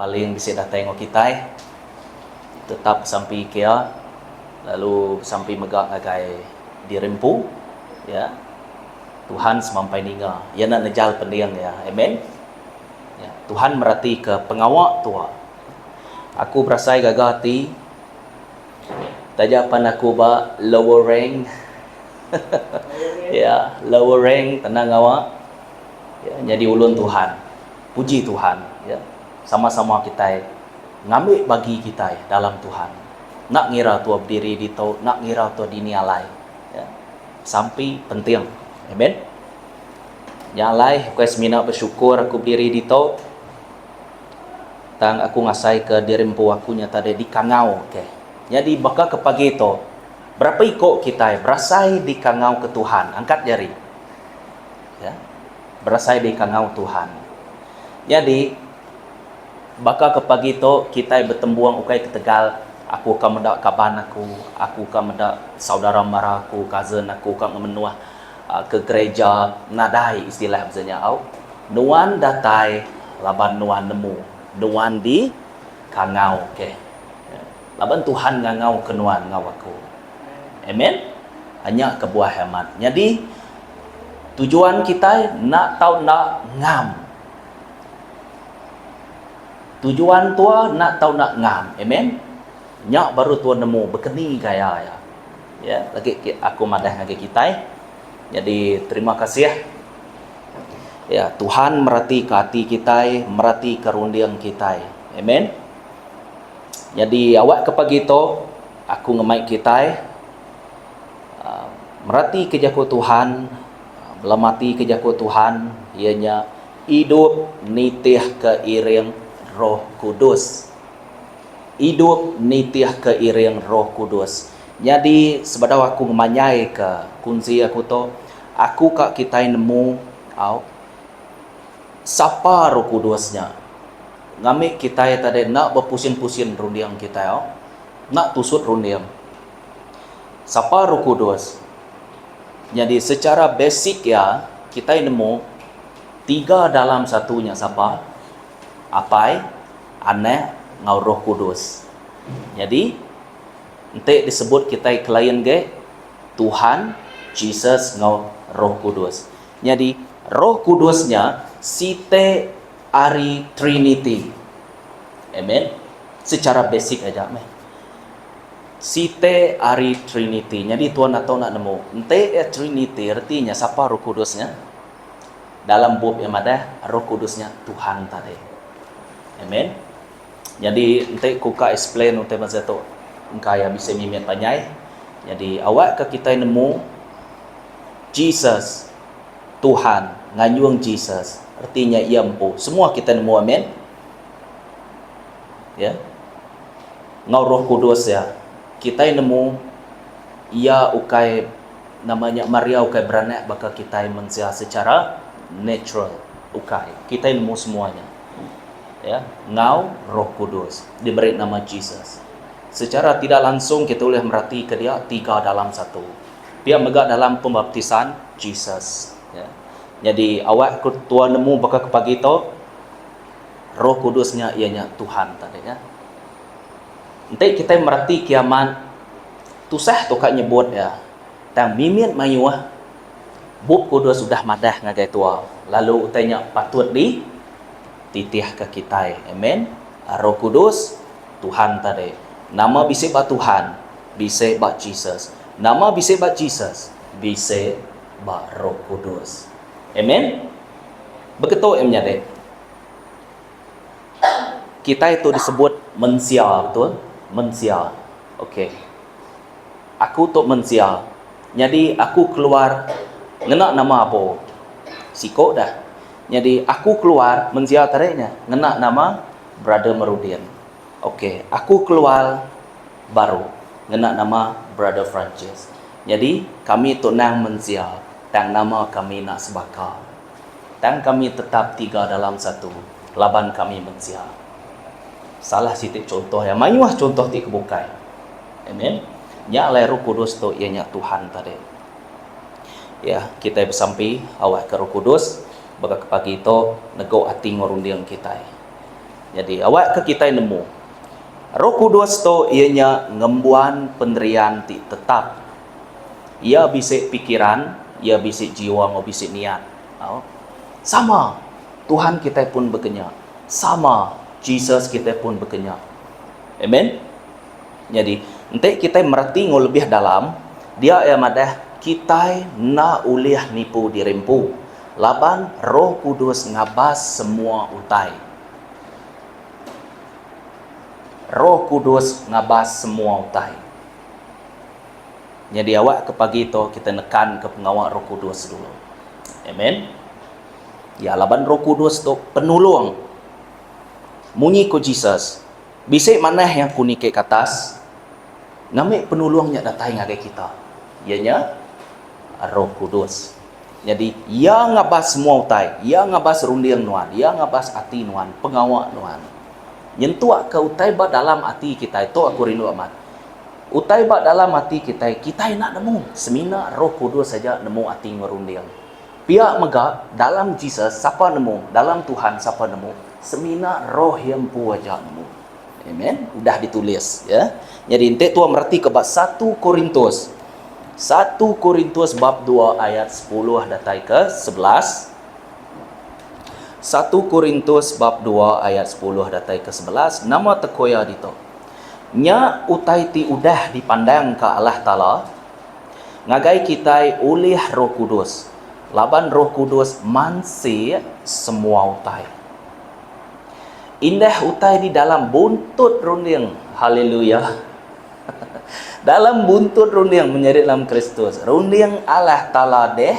paling bisa dah tengok kita tetap sampai kia lalu sampai megak agai dirempu ya Tuhan semampai ninga ya nak nejal pendiang ya amen ya Tuhan merhati ke pengawak tua aku berasai gagah hati tajapan aku ba lower rank ya lower rank tenang awak ya jadi ulun Tuhan puji Tuhan ya sama-sama kita ngambil bagi kita dalam Tuhan nak ngira tua berdiri di tau nak ngira tua dinialai ya sampai penting amen nyalai aku semina bersyukur aku berdiri di tau tang aku ngasai ke dirempu aku nyata di kangau okay. Jadi baka ke pagi itu berapa ikut kita berasai di kangau ke Tuhan angkat jari ya berasai di kangau Tuhan jadi baka ke pagi itu kita bertembuang ukai ke Tegal aku akan mendak kaban aku akan mendak saudara mara aku cousin aku akan menuah ke gereja nadai istilah misalnya au nuan datai laban nuan nemu nuan di kangau okay. Laban Tuhan ngangau kenuan ngau aku amen hanya kebuah hemat jadi tujuan kita nak tahu nak ngam tujuan tua nak tahu nak ngam amen nyak baru tua nemu berkeni gaya ya lagi aku madah lagi kita jadi terima kasih ya Tuhan merhati ke hati kita merhati ke rundiang kita amen jadi awak ke pagi itu aku ngemai kita merhati ke jaku Tuhan melemati ke jaku Tuhan ianya hidup nitih keiring Roh Kudus hidup nitih keiring Roh Kudus jadi sebab aku ngemanyai ke kunci aku tu aku kak kita nemu siapa Roh Kudusnya ngamik kita tadi nak berpusing-pusing rundiang kita nak tusut rundiang siapa Roh Kudus jadi secara basic ya kita nemu 3 dalam satunya siapa apai aneh ngau Roh Kudus jadi ente disebut kita klien ge Tuhan Jesus ngau Roh Kudus jadi Roh Kudusnya site ari Trinity amen secara basic aja site ari Trinity jadi tuan atau nak nemu ente Trinity artinya siapa Roh Kudusnya dalam bab yang ada Roh Kudusnya Tuhan tadi amen jadi ente kuka explain ente masa tu engkau bisa mimet panjai jadi awak ke kita nemu Jesus Tuhan nganyuang Jesus artinya ia empu semua kita nemu amen ya ngau Roh Kudus ya kita nemu ia ukai namanya Maria ukai beranak bakal kita mensia secara natural ukai kita nemu semuanya ya ngau Roh Kudus diberi nama Jesus secara tidak langsung kita boleh merhati ke dia 3 dalam 1 dia megak dalam pembaptisan Jesus ya jadi awak tua nemu bakal ke pagi itu Roh Kudusnya ianya Tuhan tadi ya nanti kita merhati kiamat tusah tu kak nyebut ya tang mimin mayuah bub kudus sudah madah ngagai tua lalu utanya patut di titih ke kita amen Roh Kudus Tuhan tadi nama bisa ba Tuhan bisa ba Jesus nama bisa ba Jesus bisa ba Roh Kudus amen begitu emnya dek kita itu disebut mensia betul mensia okey aku tu mensia jadi aku keluar ngena nama apa siko dah jadi aku keluar mensia tariknya ngena nama Brother Merudin okey aku keluar baru ngena nama Brother Francis jadi kami tu nang mensia dan nama kami nak sebakar dan kami tetap 3 dalam 1 laban kami mensia salah sitik contoh ya mayuah contoh ti kebukai amen nya Roh Kudus tu ianya Tuhan tadi ya kita bersampai awak ke Roh Kudus bagi pagi itu nego hati ngorundiang kita Jadi awak ke kita nemu Roh Kudus tu ianya ngembuan penderian ti tetap. Ia bisik pikiran, ia bisik jiwa, mau bisik niat. Sama Tuhan kita pun berkenyak. Sama Jesus kita pun berkenyak. Amen. Jadi nanti kita mereti ngau lebih dalam, dia yang madah kita na ulih nipu dirempu. Laban Roh Kudus ngabas semua utai. Roh Kudus ngabas semua utai. Jadi awak ke pagi itu kita nekan ke pengawal Roh Kudus dulu. Amen. Ya, laban Roh Kudus tu penolong. Munyi ko Jesus. Bisik mana yang kuni ke atas? Ngamik penolongnya datang ngagai kita. Ianya Roh Kudus. Jadi ia ngabas semua utai, ia ngabas rundiang nuan, ia ngabas hati nuan, pengawak nuan. Nyentuak ke utai ba dalam hati kita itu aku rindu amat. Utai ba dalam hati kita nak nemu semina Roh Kudus saja nemu hati ngerundiang. Pihak mega dalam Jesus siapa nemu, dalam Tuhan siapa nemu, semina roh yang pu aja nemu. Amen. Udah ditulis ya. Jadi ente tua merti ke bab 1 Korintus. 1 Korintus bab 2 ayat 10 datai ke 11. 1 Korintus bab 2 ayat 10 datai ke 11 nama tekoya dito. Nya utai ti udah dipandang ke Allah Ta'ala ngagai kita oleh Roh Kudus. Laban Roh Kudus mansi semua utai. Indah utai di dalam buntut rundiang. Haleluya. Dalam buntut rundiang menyerit dalam Kristus. Rundiang Allah Ta'ala deh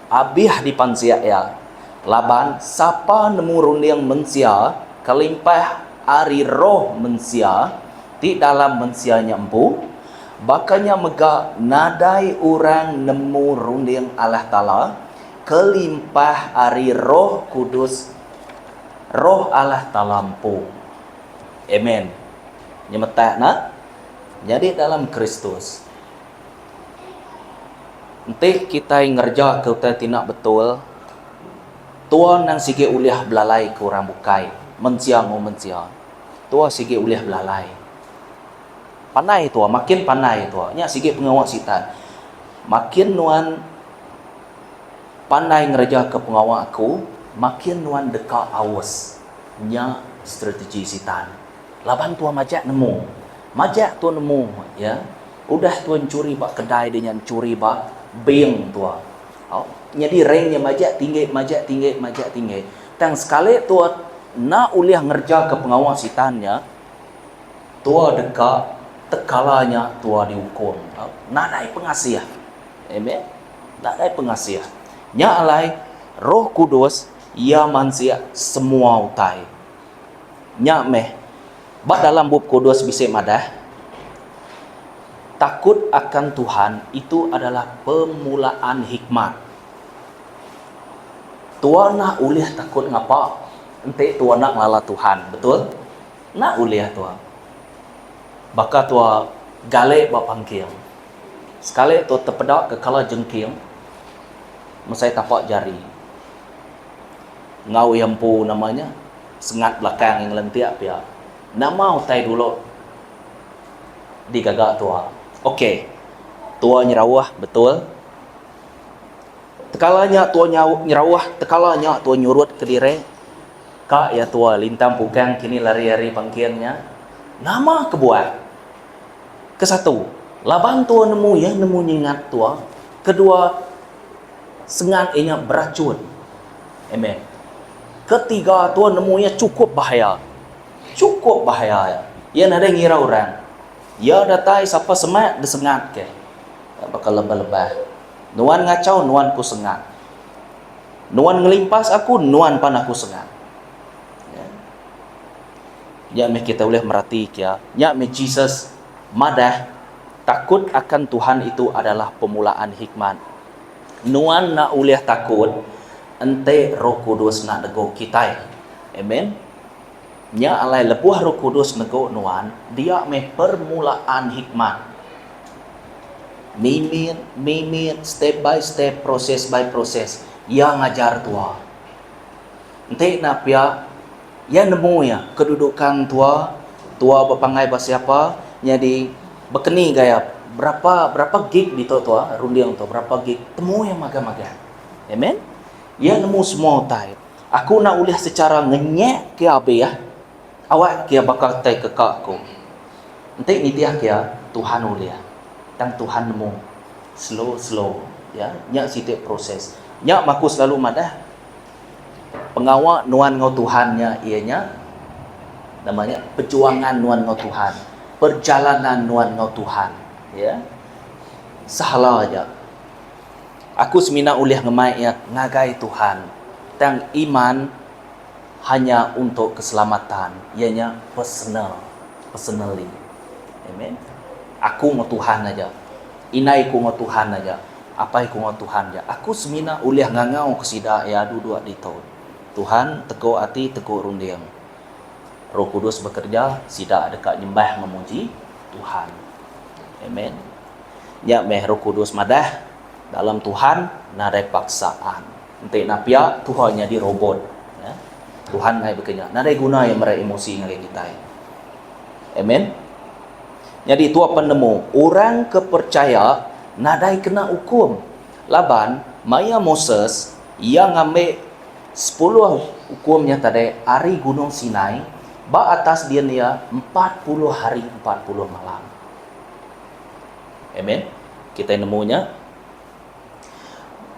abih di pansia ya. Laban siapa nemu rundiang mensia kelimpah ari roh mensia di dalam mensianya empu. Bakanya mega nadai orang nemu rundiang Allah Ta'ala kelimpah ari Roh Kudus, Roh Allah Ta'ala empu. Amen. Nyemetak nak? Jadi dalam Kristus. Nanti kita ngerja ke kita tidak betul. Tuan yang sige uliah belalai ke orang bukai. Mencia mau mencia. Tua sige uliah belalai. Panai tua, makin panai tua. Nya sige pengawak sitan. Makin nuan pandai ngerja ke pengawak aku, makin nuan dekat awas. Nya strategi sitan. Laban tua majak nemu. Majak tua nemu ya. Udah tuan curi bak kedai dengan curi bak beng tua. Jadi rengnya majak tinggi. Tang sekali tua na uliah ngerja ke pengawal sitannya, tua dekat tekalanya tua dihukum. Nadai pengasih. Amen. Nadai pengasih. Nya alai Roh Kudus ia mansia semua utai. Nya meh bak dalam bab Kudus bisa madah. Takut akan Tuhan itu adalah pemulaan hikmat. Tua nak uliah takut ngapa? Ente tua nak lala Tuhan, betul? Nak uliah tua. Baka tua gale bak pangking. Sekali tua terpedak ke kala jengking. Mesai tapak jari. Ngau yang pu namanya sengat belakang yang lentiak pia. Nama utai dulu digagak tua. Okey. Tua nyerawah betul. Tekalanya tua nyerawah, tekalanya tua nyurut ke diri. Kak ya tua lintang pukang kini lari-lari pangkiannya. Nama kebuat. Kesatu, laban tua nemu ya nemu nyengat tua. Kedua sengat ianya beracun. Amen. Ketiga tua nemunya cukup bahaya. Cukup bahaya. Ya ada ngira orang. Ya datai siapa semat desengat ke. Bakal lebah-lebah. Nuan ngacau, nuan ku sengat. Nuan ngelimpas aku, nuan pan aku sengat. Ya meh kita boleh merhati ya. Ya meh Jesus madah takut akan Tuhan itu adalah pemulaan hikmat. Nuan nak ulih takut, ente Roh Kudus nak nego kita. Amen. Nya alai lebuh Roh Kudus nego nuan, dia meh permulaan hikmat. Mimit, step by step, proses by proses. Ia ngajar tua. Ente nak pia, Ya nemu ya kedudukan tua berpangai siapa, jadi berkeni gaya berapa gig di tua rundiang tu berapa gig temu yang maga-maga. Amen. Ya nemu semua tai. Aku nak uliah secara ngenyek ke abe ya. Awak kia bakal tai kekak aku. Nanti ni dia kia Tuhan uliah. Dan Tuhan nemu slow ya. Nyak sidik proses. Nyak maku selalu madah pengawak nuan ngau Tuhannya ianya namanya perjuangan nuan ngau Tuhan, perjalanan nuan ngau Tuhan, ya. Salah aja. Aku semina uliah ngemai ya ngagai Tuhan. Tang iman hanya untuk keselamatan, ianya personally. Amen. Aku ngau Tuhan aja. Inai ku ngau Tuhan aja. Apa ku ngau Tuhan aja. Aku semina uliah ngangau kesida ya dua di tahun. Tuhan teguh hati, teguh rundiang. Roh Kudus bekerja, sida dekat nyembah memuji Tuhan. Amen. Ya meh Roh Kudus madah dalam Tuhan nadai paksaan. Nanti napia Tuhannya di robot. Ya. Tuhan ngai bekerja. Nadai guna yang mereka emosi ngai kita. Amen. Jadi itu apa nemu? Orang kepercaya nadai kena hukum. Laban Maya Moses yang ngambil 10 hukumnya tadi hari Gunung Sinai, ba atas dia 40 hari 40 malam. Amen. Kita nemunya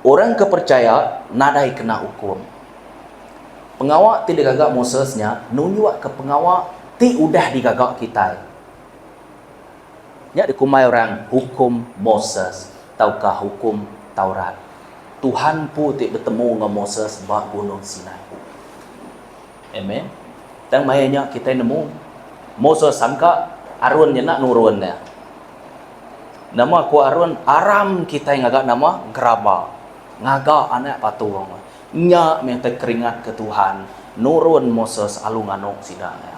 orang kepercaya nadai kena hukum. Pengawak tidak gagak Mosesnya, nunjuk ke pengawak ti udah digagak kita. Ya dikumai orang hukum Moses, taukah hukum Taurat. Tuhan pun tidak bertemu dengan Moses di Gunung Sinai. Amen. Dan mayanya kita nemu Moses sangka Arun je nak nurun dia. Nama aku Arun, Aram kita yang agak nama Geraba. Ngagak anak patung. Nya minta keringat ke Tuhan. Nurun Moses alung anok sida ya.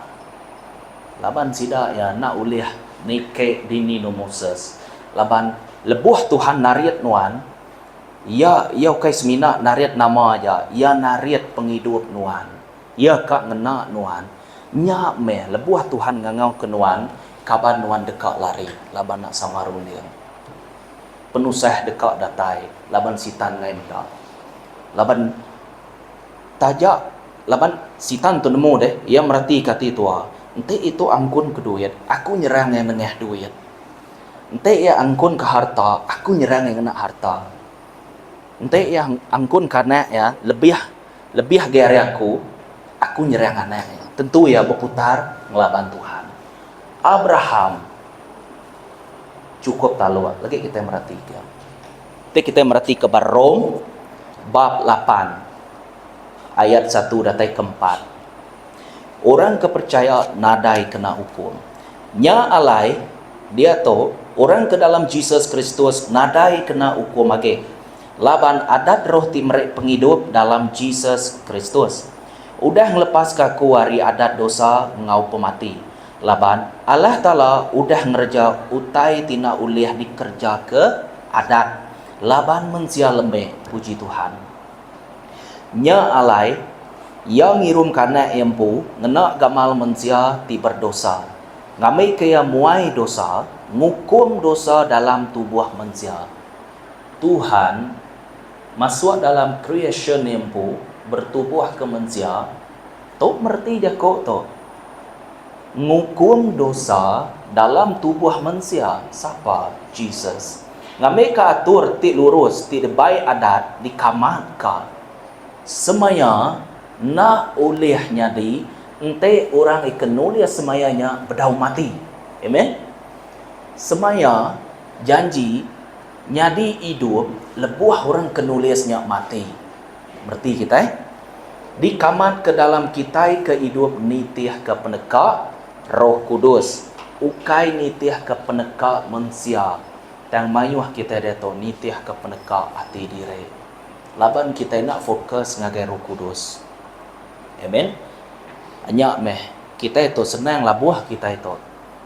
Laban sida ya nak uliah nike dini no Moses. Laban lebuh Tuhan nariat nuan. Ya kai semina nariat nama aja. Ya nariat penghidup nuan. Ya kak ngena nuan. Nya meh lebuah Tuhan ngangau ke nuan. Kaban nuan dekat lari. Laban nak samarun dia. Penusah dekat datai. Laban sitan ngai mendak. Laban tajak. Laban sitan tu nemu deh. Ia merati kati tua. Ente itu angkun ke duit. Aku nyerang yang nengah duit. Ente ia angkun ke harta. Aku nyerang yang kena harta. Ente yang angkun karena ya lebih gari aku nyerang anaknya. Tentu ya berputar ngelaban Tuhan. Abraham cukup talu lagi kita merhatikan. Kita merhati ke Rom bab 8 ayat 1 datai keempat. Orang kepercaya nadai kena hukum. Nya alai dia tu orang ke dalam Jesus Kristus nadai kena hukum age. Laban adat roh ti merek penghidup dalam Jesus Kristus. Udah ngelepas kaku hari adat dosa ngau pemati. Laban Allah Ta'ala udah ngerja utai tina uliah dikerja ke adat. Laban mensia lembe, puji Tuhan. Nya alai yang ngirum kana empu ngena gamal mensia ti berdosa. Ngamai kaya muai dosa, ngukum dosa dalam tubuh mensia. Tuhan masuk dalam creation empu bertubuh ke manusia tu merti jako tu ngukum dosa dalam tubuh manusia siapa Jesus ngamai ka atur ti lurus ti debai adat dikamatkan semaya na olehnya di ente orang ikenulia semayanya bedau mati amen semaya janji nyadi hidup lebuah orang kenulisnya mati. Berarti kita dikamat ke dalam kita ke hidup nitiah ke peneka Roh Kudus. Ukai nitiah ke peneka manusia. Dan mayuh kita deto nitiah ke peneka hati diri. Laban kita nak fokus ngagai Roh Kudus. Amen. Hanya meh kita itu senang labuah kita itu.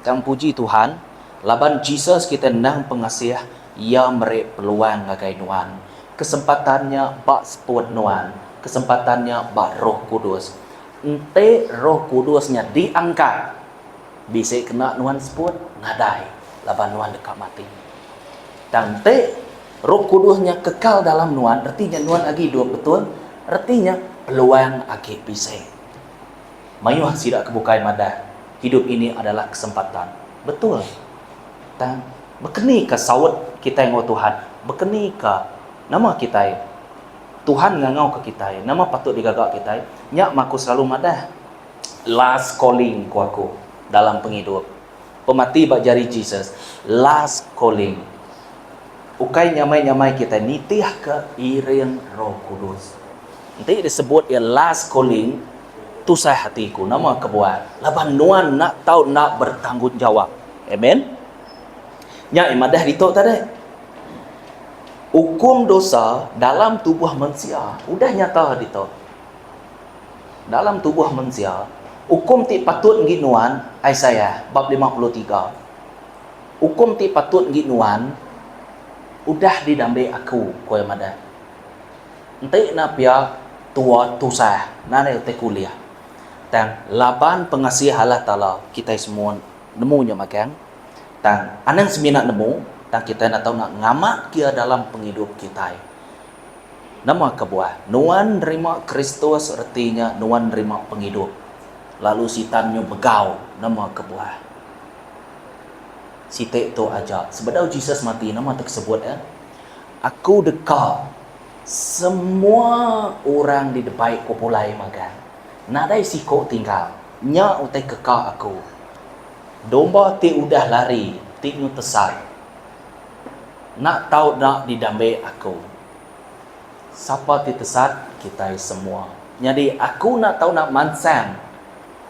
Kang puji Tuhan. Laban Jesus kita nang pengasih ia merek peluang ngagai nuan. Kesempatannya bak seput nuan. Kesempatannya bak Roh Kudus. ente Roh Kudusnya diangkat, bisa kena nuan sebut ngadai laban nuan dekat mati. Dan ente Roh Kudusnya kekal dalam nuan, artinya nuan lagi hidup betul, artinya peluang lagi bisa. Mayuh sidak kebukai madah. Hidup ini adalah kesempatan. Betul. Dan berkeni ke sawat kita yang Tuhan, berkeni ke nama kita. Tuhan ngangau ke kita, nama patut digagak kita. Nyak maku selalu madah last calling ku aku dalam penghidup. Pemati bak jari Jesus, last calling. Ukai nyamai-nyamai kita nitiah ke iring Roh Kudus. Nanti disebut ya last calling, tusai hatiku, nama kebuat. Laban nuan nak tahu nak bertanggungjawab. Amen. Nyak imadah ditok tadi. Hukum dosa dalam tubuh manusia udah nyata dito. Dalam tubuh manusia, hukum ti patut nginuan Isaiah bab 53. Hukum ti patut nginuan udah didambe aku koy mada. Ente na pia tua tusah, nane te kuliah. Tang laban pengasih Allah Taala kita semua nemunya makan. Tang anang semina nemu dan kita nak tahu nak ngamak kia dalam penghidup kita. Nama kebuah. Nuan nerima Kristus artinya nuan nerima penghidup. Lalu sitannya begau. Nama kebuah. Sitek tu aja. Sebenarnya Jesus mati nama tersebut ya. Aku dekat semua orang di depan kopulai makan. Nadai siko tinggal. Nya utai kekal aku. Domba ti udah lari. Ti nyu tesar. Nak tahu nak didambai aku. Siapa ditesat kita semua. Jadi aku nak tahu nak mansan.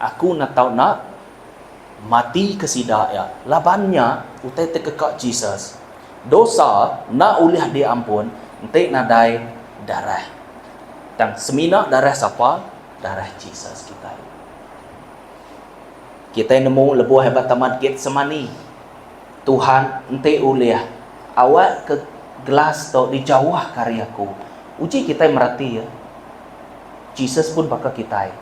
Aku nak tahu nak mati kesidak ya. Labannya utai tekekak Jesus. Dosa nak uliah diampun, entek nadai darah. Dan semina darah siapa? Darah Jesus kita. Kita nemu lebuh hebat tamat Getsemani. Tuhan entek uliah awak ke gelas tu dijauh karyaku. Uji kita merati ya. Jesus pun bakal kita.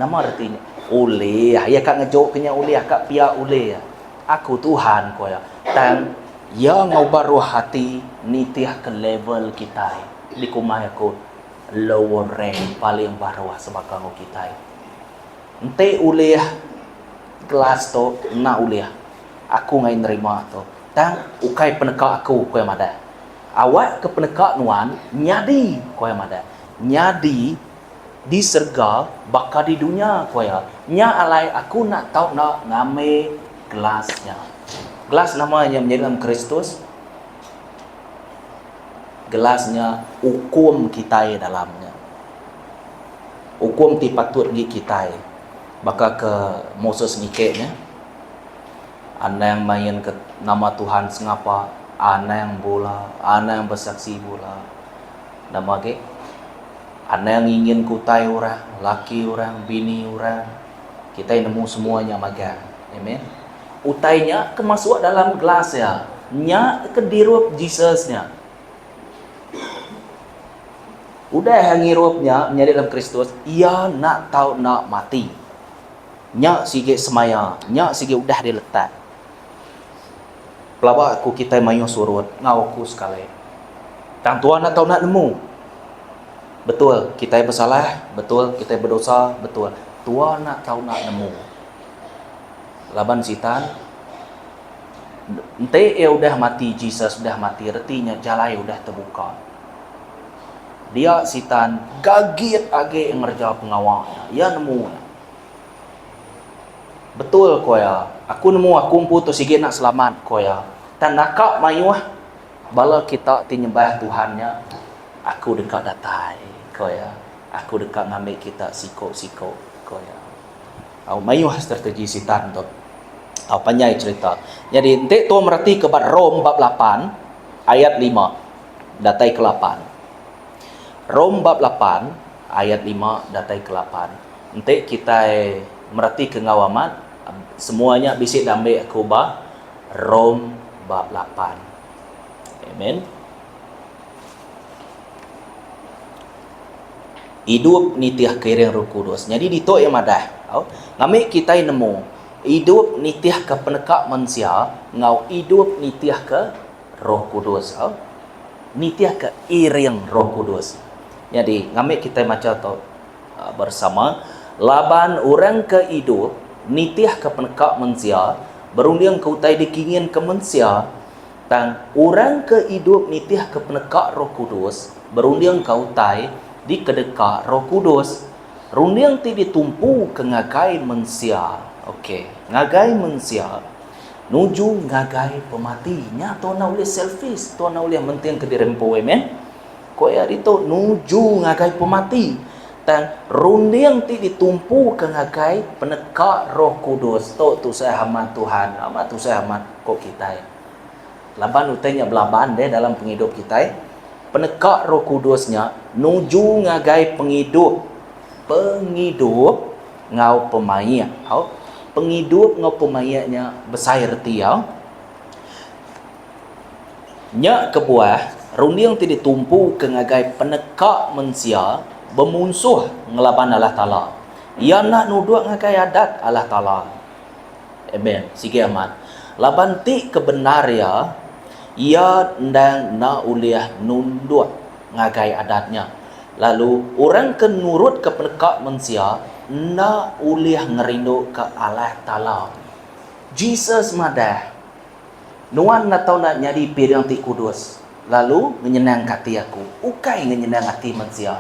Nama artinya oleh ya kak ngejok kenya oleh kak pia oleh ya. Aku Tuhan ko ya. Dan ya ngubah roh hati nitiah ke level kita. Di kumai aku lower rank paling bawah sebakang kita. Ente oleh gelas tu na oleh. Aku ngai nerima tu. Tang ukai peneka aku koy mada. Awak ke peneka nuan nyadi koy mada. Nyadi di serga baka di dunia koy. Nya alai aku nak tahu nak ngame gelasnya. Gelas namanya menjadi dalam Kristus. Gelasnya hukum kita dalamnya. Hukum ti patut gi kita. Baka ke Moses ngikeknya. Anda yang main ke nama Tuhan sengapa, Anda yang bola, Anda yang bersaksi bola. Nama ke? Anda yang ingin kutai orang, laki orang, bini orang. Kita yang nemu semuanya magang. Amen. Utainya kemasuk dalam gelas ya. Nya ke dirup Jesusnya. Udah yang ngirupnya menjadi dalam Kristus, ia nak tahu nak mati. Nya sige semaya, nya sige udah diletak. Pelaba aku kita mayu surut ngau aku sekali. Tang tua nak tahu nak nemu. Betul, kita bersalah, betul, kita berdosa, betul. Tua nak tahu nak nemu. Laban sitan ente udah mati, Jesus udah mati, artinya jalai udah terbuka. Dia sitan gagit age ngerja pengawalnya. Ya nemu. Betul koya. Aku nemu aku putus sige nak selamat koya. Dan nakak mayuh bala kita tinyembah Tuhannya. Aku dekat datai koya. Aku dekat ngambil kita siko-siko koya. Au mayuh strategi sitan tu. Au panjang cerita. Jadi ente tu merati ke Rom bab 8 ayat 5 datai ke-8. Rom bab 8 ayat 5 datai ke-8. Ente kita merati ke ngawamat semuanya bisik dambe aku bah Rom bab 8. Amen. Hidup nitiah kairing Roh Kudus. Jadi dito yang madah. Ngamik kita nemu hidup nitiah ke penekak manusia, ngau hidup nitiah ke Roh Kudus. Nitiah ke iring Roh Kudus. Jadi ngamik kita macam tu bersama laban orang ke hidup nitiah ke penekak manusia, berundiang ke utai dikingin ke manusia, dan orang ke hidup nitiah ke penekak Roh Kudus, berundiang ke utai di kedekak Roh Kudus. Rundiang ti ditumpu ke ngagai manusia. Okey, ngagai manusia nuju ngagai pemati. Nya tu na boleh selfish, tu na boleh menting ke dirempo men. Ko ya dito nuju ngagai pemati. Dan rundiang ti ditumpu ke ngagai penekak Roh Kudus. Tu saya amat Tuhan, amat tu saya amat ko kita. Laban utainya belaban deh dalam penghidup kita. Penekak Roh Kudusnya nuju ngagai penghidup ngau pemaya. Penghidup ngau pemayanya besar tiang. Nya kebuah rundiang ti ditumpu ke ngagai penekak manusia bermusuh ngelaban Allah Ta'ala. Ia nak nuduk ngagai adat Allah Ta'ala. Amen. Sige amat. Laban ti kebenar ya, ia ndang na uliah nunduk ngagai adatnya. Lalu orang ke nurut ke penekak manusia, na uliah ngerindu ke Allah Ta'ala. Jesus madah. Nuan na tahu nak nyari pirang ti kudus. Lalu menyenang hati aku. Ukai menyenang hati manusia.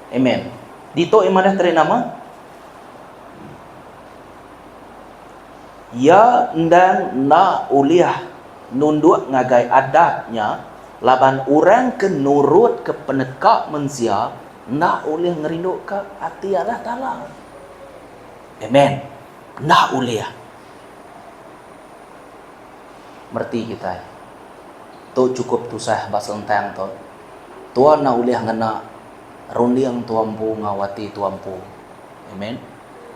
Amen. Dito imadah teri nama. Ya ndang na uliah nunduk ngagai adatnya. Laban orang ke nurut ke penekak manusia, nak boleh ngerindu ke hati Allah Ta'ala. Amen. Nak boleh. Merti kita. Tu cukup tu sah bahasa tentang tu. Tuan nak boleh ngena rundiang tuampu ngawati tuampu. Amen.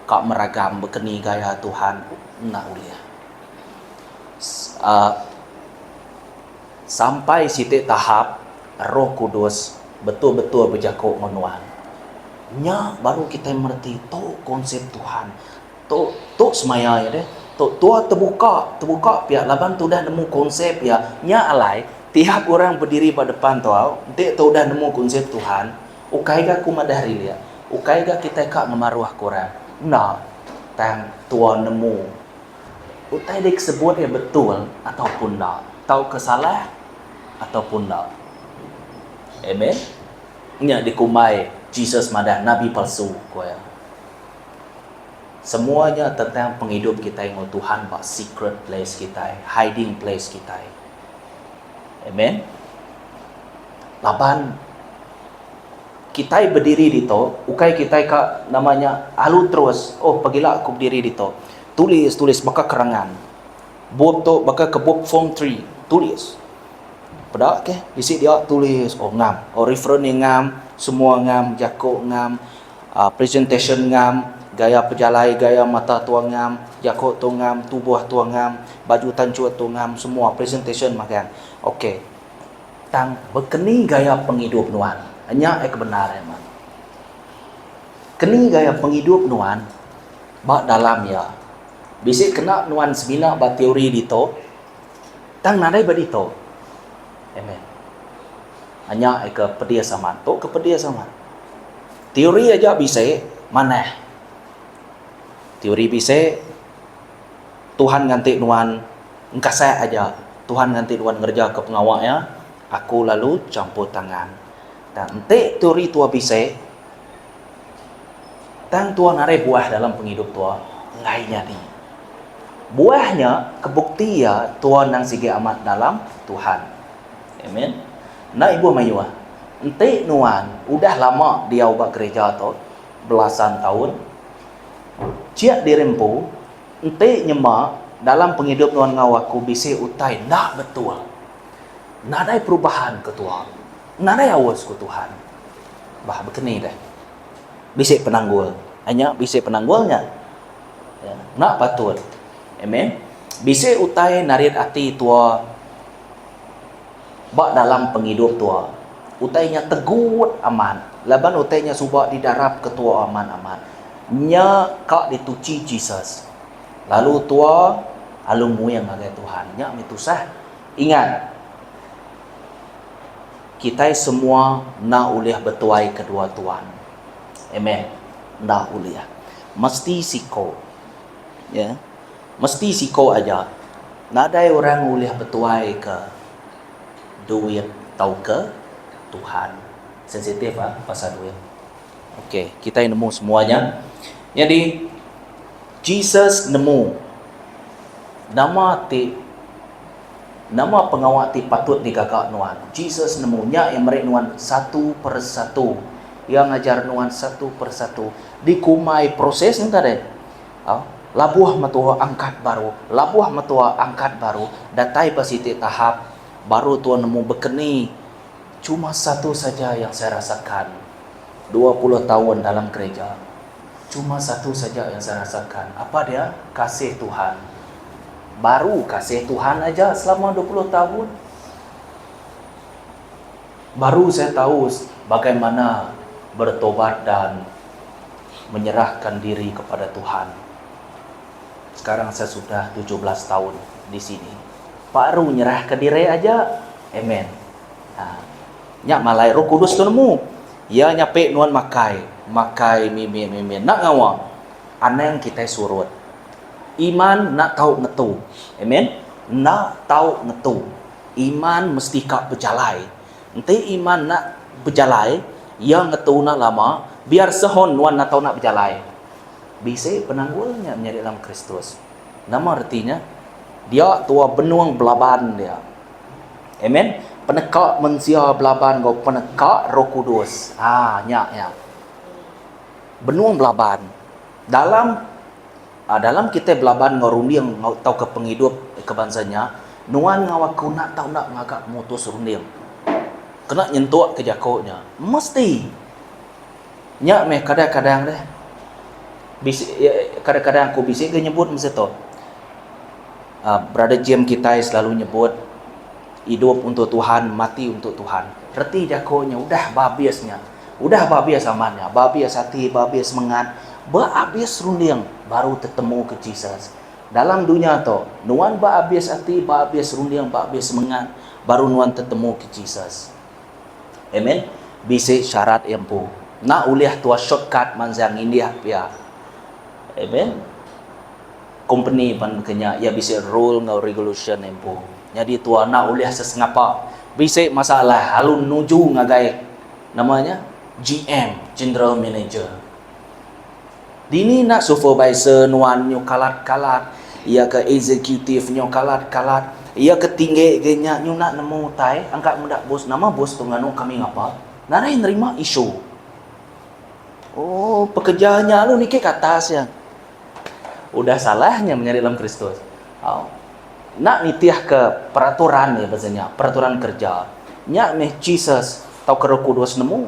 Kak meragam berkeni gaya Tuhan. Nak boleh. Sampai sitik tahap Roh Kudus betul-betul berjakuk menuan. Nya baru kita mengerti tu konsep Tuhan. Tu semaya ya deh. Tu terbuka pihak laban tu dah nemu konsep ya. Nya alai tiap orang berdiri pada depan tu, dek tu dah nemu konsep Tuhan. Ukai ga kumadari dia. Ukai ga kita kak ngemaruah korang. Nah, tang tuan nemu. Utai dek sebut ya betul ataupun tak. Tahu kesalah ataupun tak. Amen. Nya dikumai Jesus madah nabi palsu koya. Semuanya tentang penghidup kita yang Tuhan bak secret place kita, hiding place kita. Amen. Laban kita berdiri di to, ukai kita ka namanya alu terus. Oh, pagilah aku berdiri di to. Tulis baka kerangan. Bob tu baka ke bob form 3, tulis. Pada ke isi dia tulis ngam, referen ngam, semua ngam, jakok ngam, presentation ngam, gaya pejalai, gaya mata tuang ngam, jakok tu ngam, tubuh tuang ngam, baju tancuat tu ngam, semua presentation makan. Okey. Tang berkeni gaya penghidup nuan. Hanya kebenaran man. Keni gaya penghidup nuan bak dalam ya. Bisik kena nuan semina ba teori dito. Tang nadai ba dito. Amen. Hanya kepedia sama. Tok kepedia sama. Teori aja bisa mana? Teori bisa Tuhan ganti nuan engkasa aja. Tuhan ganti nuan ngerja ke pengawaknya. Aku lalu campur tangan. Dan ente teori tua bisa tang tua nare buah dalam penghidup tua ngainya ni. Buahnya kebukti ya tua nang sige amat dalam Tuhan. Amen. Na ibu mayuah. Ente nuan udah lama dia ubah gereja tu belasan tahun. Ciak dirempu ente nyemak dalam penghidup nuan ngawaku bisi utai nak betul. Nadai perubahan ke Tuhan. Nadai awas ke Tuhan. Bah begini dah. Bisi penanggul. Hanya bisi penanggulnya. Ya, nak patut. Amen. Bisi utai narit hati tua bak dalam penghidup tua. utainya tegut aman. Laban utainya subak di darab ketua aman-aman. Nya kak dituci Jesus. Lalu tua alumu yang ngagai Tuhan. Nya mitusah. Ingat, kita semua na uliah betuai kedua Tuhan. Amen. Na uliah. Mesti siko. Ya. Mesti siko aja. Nadai orang uliah betuai ke duit tau ke Tuhan. Sensitif pasal duit. Okey, kita nemu semuanya. Jadi Jesus nemu nama pengawal ti patut digagak nuan. Jesus nemunya yang mereka nuan satu persatu. Yang ngajar nuan satu persatu. Dikumai proses entah deh. Labuah matua angkat baru. Labuah matua angkat baru. Datai pasiti tahap. Baru tuan nemu bekeni. Cuma satu saja yang saya rasakan. 20 tahun dalam gereja. Cuma satu saja yang saya rasakan. Apa dia? Kasih Tuhan. Baru kasih Tuhan aja selama 20 tahun. Baru saya tahu bagaimana bertobat dan menyerahkan diri kepada Tuhan. Sekarang saya sudah 17 tahun di sini. Baru nyerahkan diri aja. Amen. Nyak malai Roh Kudus tu nemu. Ya nyape nuan makai mimin nak ngawa. Aneng kita surut. Iman nak tahu ngetu. Amen. Nak tahu ngetu. Iman mesti kak berjalai. Nanti iman nak berjalai, yang ngetu nak lama, biar sehon nuan nak tahu nak berjalai. Bisa penanggulnya menjadi dalam Kristus. Nama artinya dia tua benuang belaban dia. Amen. Penekak manusia belaban go penekak Roh Kudus. Nyak. Benuang belaban. Dalam kita belaban ngorunding tahu ke penghidup kebangsanya, nuan ngawaku nak tahu nak ngagak mutus runding. Kena nyentuh ke jakonya. Mesti. Nyak meh kadang-kadang deh. Kadang-kadang aku bisa nyebut mesti tu. Brother Jim kita selalu nyebut hidup untuk Tuhan, mati untuk Tuhan. Reti jakonya udah babiasnya. Udah babias amannya, babias hati, babias semangat, babias runding baru ketemu ke Jesus. Dalam dunia tu, nuan babias hati, babias runding, babias semangat, baru nuan ketemu ke Jesus. Amen. Bisa syarat empu. Nak uliah tua shortcut manjang India pia. Amen. Company pan kenya ya bisa rule ngau regulation empu. Jadi tua nak uliah sesengapa. Bisa masalah halun nuju ngagai namanya GM, General Manager. Dini nak supervisor nuan nyo kalat-kalat, ia ke executive nyo kalat-kalat, ia ke tinggi genya nyo nak nemu tai, angkat mendak bos, nama bos tu nganu kami ngapa? Nanai nerima isu. Oh, pekerjaannya lu ni ke atas ya. Udah salahnya menyari dalam Kristus. Nak nitiah ke peraturan ya bahasanya, peraturan kerja. Nyak meh Jesus tau ke Roh Kudus nemu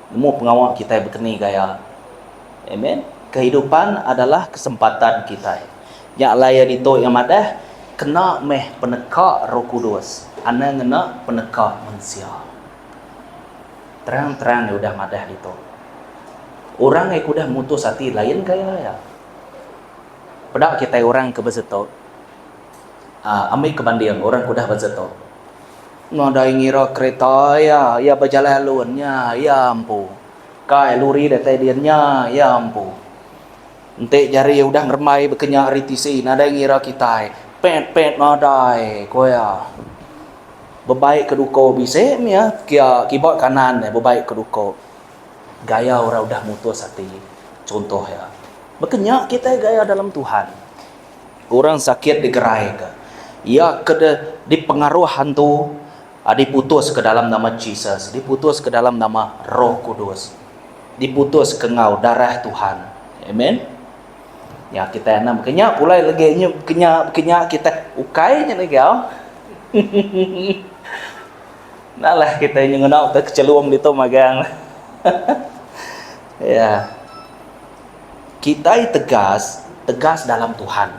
pengawal kita berkeni gaya. Amen. Kehidupan adalah kesempatan kita. Nyak layan itu yang madah kena meh penekak Roh Kudus. Ana ngena penekak manusia. Terang-terang udah madah itu. Orang yang udah mutus hati lain gaya ya. Pedak kita orang ke beseto. Ambil kebanding orang kudah bezeto. Nada ngira kereta ya berjalan lunnya ya ampu. Kai luri detai diannya ya ampu. Entek jari udah ngermai berkenyak ritisi nada ngira kita pet nadai koya. Bebaik keduko bisa ya kia kibot kanan bebaik keduko. Gaya orang udah mutus hati. Contoh ya. Berkenyak kita gaya dalam Tuhan. Orang sakit digerai ke. Ia dipengaruh hantu, diputus ke dalam nama Jesus, diputus ke dalam nama Roh Kudus, diputus ke ngau darah Tuhan. Amen. Ya kita enam kenyak pulai legenya kenyak kita ukainya lagi Nalah kita nyengenau ke keceluam itu magang. Ya. Kita tegas dalam Tuhan.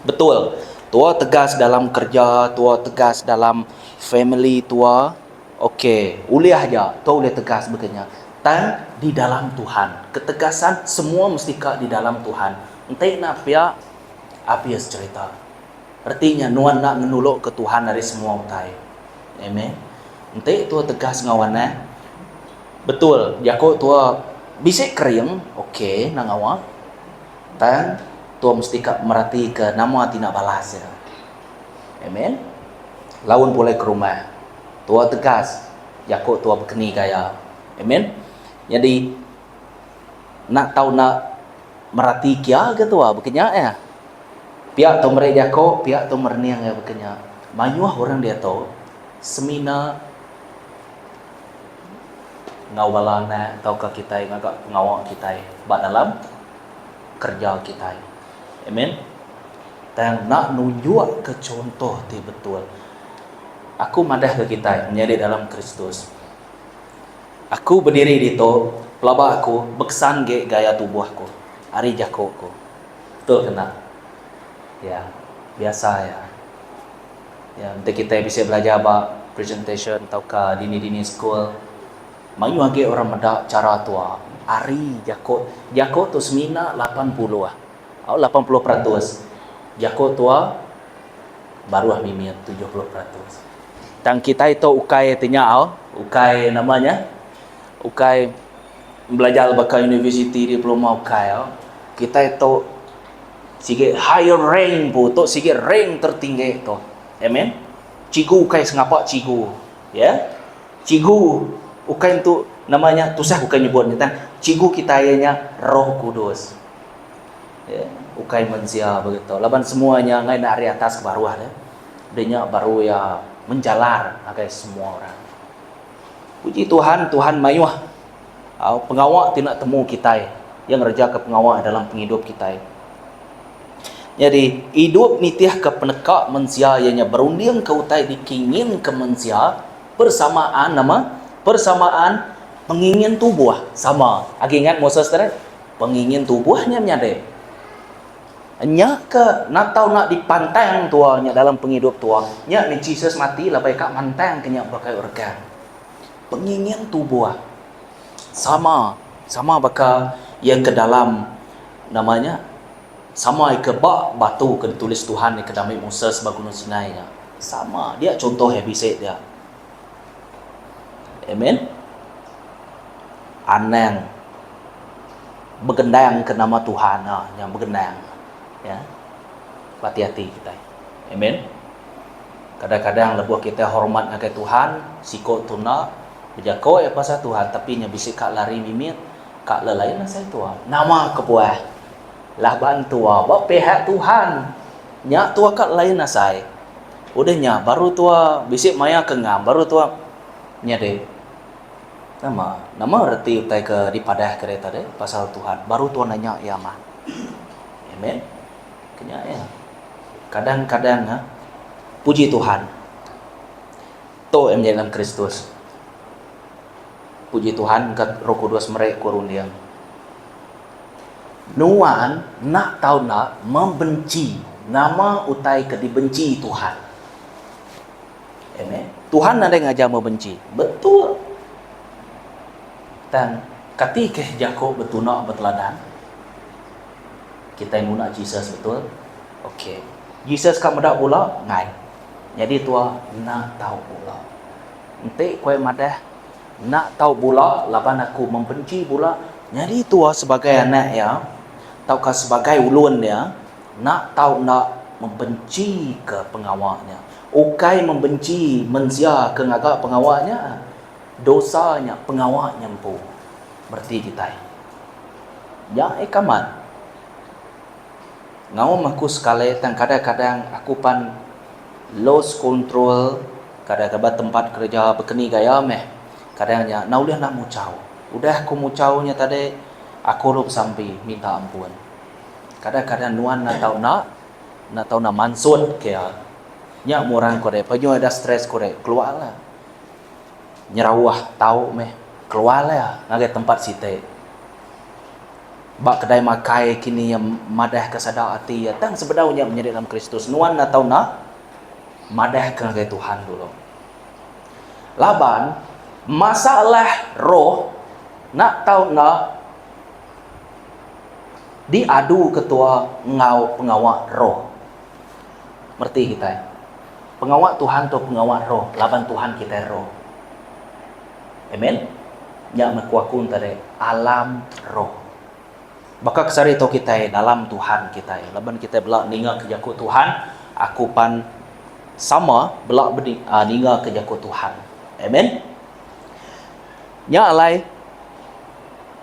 Betul. Tua tegas dalam kerja, tua tegas dalam family tua. Okey, uliah aja. Tuh boleh tegas begini. Tan di dalam Tuhan. Ketegasan semua mesti di dalam Tuhan. Entai nak pia apias cerita. Artinya nuan nak menuluk ke Tuhan dari semua utai. Amen. Entai tu tegas ngawan. Betul. Jako tua bisik kering. Okey, nang awak. Tan tua mesti merhati ke nama tina balas ya. Amen. Lawan boleh ke rumah. Tua tegas, Yakub tua berkeni gaya. Amen. Jadi nak tahu nak merhati kia ke tua berkenya ya. Pihak tu mereka Yakub, pihak tu merniang ya berkenya. Mayuah orang dia tahu semina ngawalana atau ke kita ngagak ngawak kita bak dalam kerja kita. Amen. Dan nak nunjuk ke contoh ti betul. Aku madah ke kita menjadi dalam Kristus. Aku berdiri di tu, pelabak aku beksan gaya tubuh aku, hari Yakub aku. Betul kena? Ya, biasa ya. Ya, untuk kita bisa belajar about presentation atau ke dini school. Mayu lagi orang medak cara tua. Hari Yakub tu semina 80 lah. 80%. Yakub tua baru mimit 70%. Tang kita itu ukai tinyao, ukai namanya, ukai belajar bakal university diploma ukai. Kita itu sige higher rank bu, tu sige rank tertinggi tu. Amen. Cigu ukai sengapa cigu, ya? Cigu ukai itu namanya tu saya bukan nyebut ni tan. Cigu kita ianya Roh Kudus. Ya, ukai manusia begitu. Laban semuanya ngai dari atas ke bawah ya. Dia baru ya menjalar agai semua orang. Puji Tuhan, Tuhan mayuah. Pengawak tidak temu kita yang reja ke pengawak dalam penghidup kita. Jadi hidup nitiah ke penekak manusia ianya berunding ke utai dikingin ke manusia persamaan pengingin tubuh sama. Agi ingat Moses tadi pengingin tubuhnya menyade. Nya ke nak tahu nak dipantang tuanya dalam penghidup tua. Nya ni Jesus mati lah baik mantang kenya bakai organ. Pengingin tubuh sama bakal yang ke dalam namanya sama ke batu ke tulis Tuhan ke dalam Moses Gunung Sinai nya. Sama dia contoh yang bisa dia. Amen. Anang bergendang ke nama Tuhan yang bergendang. Ya, hati-hati kita. Amen. Kadang-kadang lebuh kita hormat akan Tuhan, siko tuna, berjako ya pasal Tuhan, tapi nya bisik kak lari mimit, kak lelain saya Tuhan. Nama kebuah, lah bantu awak pihak Tuhan, nya tua kak lain nasai. Udahnya baru tua bisik maya kengam, baru tua nya deh. Nama reti utai ke di padah kereta deh pasal Tuhan, baru tua nanya ya mah. Amen. Kenya ya. Kadang-kadang puji Tuhan. To em dalam Kristus. Puji Tuhan kat Roh Kudus mereka kuruniang. Nuan nak tahu nak membenci nama utai ke dibenci Tuhan. Amen. Tuhan ada yang ajar membenci. Betul. Dan ketika Yakub betul nak berteladan, kita yang nak Jesus betul. Okey. Jesus kan medak pula ngai. Jadi tua nak tahu pula. Ente kue madah nak tahu pula laban aku membenci pula. Jadi tua sebagai anak ya, taukah sebagai ulun ya, nak tahu nak membenci ke pengawalnya. Ukai membenci manusia ke ngagak pengawalnya. Dosanya pengawalnya empu. Berarti kita. Ya kaman. Ngau aku sekali dan kadang-kadang aku pan lost control kadang-kadang tempat kerja berkeni gaya meh kadangnya nauliah nak mucau udah aku mucaunya tadi aku lup sampai minta ampun kadang-kadang nuan nak tahu nak mansut kaya nya murang kore panyo ada stres kore keluarlah nyerawah tahu meh keluarlah ngagai tempat site bak kedai makai kini yang madah kesadar hati ya tang sebenarnya menjadi dalam Kristus nuan atau nak madah ke Tuhan dulu Laban masalah roh nak tahu nak diadu ketua ngau pengawal roh. Merti kita. Pengawal Tuhan tu pengawal roh, laban Tuhan kita roh. Amen. Nya mekuakun tadi alam roh. Baka kesari tu kita dalam Tuhan kita. Laban kita belak ninga kejaku Tuhan, aku pan sama belak ninga kejaku Tuhan. Amen. Nya alai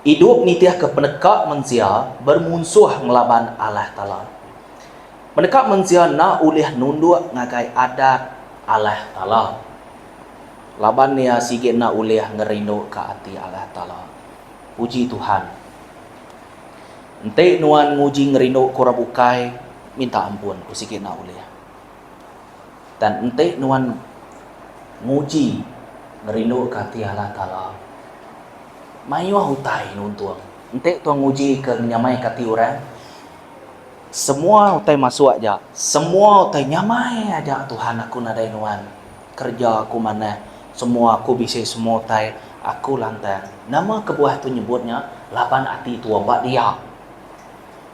hidup nitiah ke penekak manusia bermusuh ngelaban Allah Ta'ala. Penekak manusia na ulih nunduk ngagai adat Allah Ta'ala. Laban nia sikit na ulih ngerindu ke hati Allah Ta'ala. Puji Tuhan. Ente nuan nguji ngerindu korab ukai, minta ampun ku sikit na ulih. Dan ente nuan nguji ngerindu ke hati Allah Ta'ala. Mayu hutai nuntuang. Ente tuang nguji ke nyamai kati orang. Semua hutai masuk aja. Semua hutai nyamai aja Tuhan aku nadai nuan. Kerja aku mana. Semua aku bisa semua hutai. Aku lantang. Nama kebuah tu nyebutnya laban hati tua bak dia.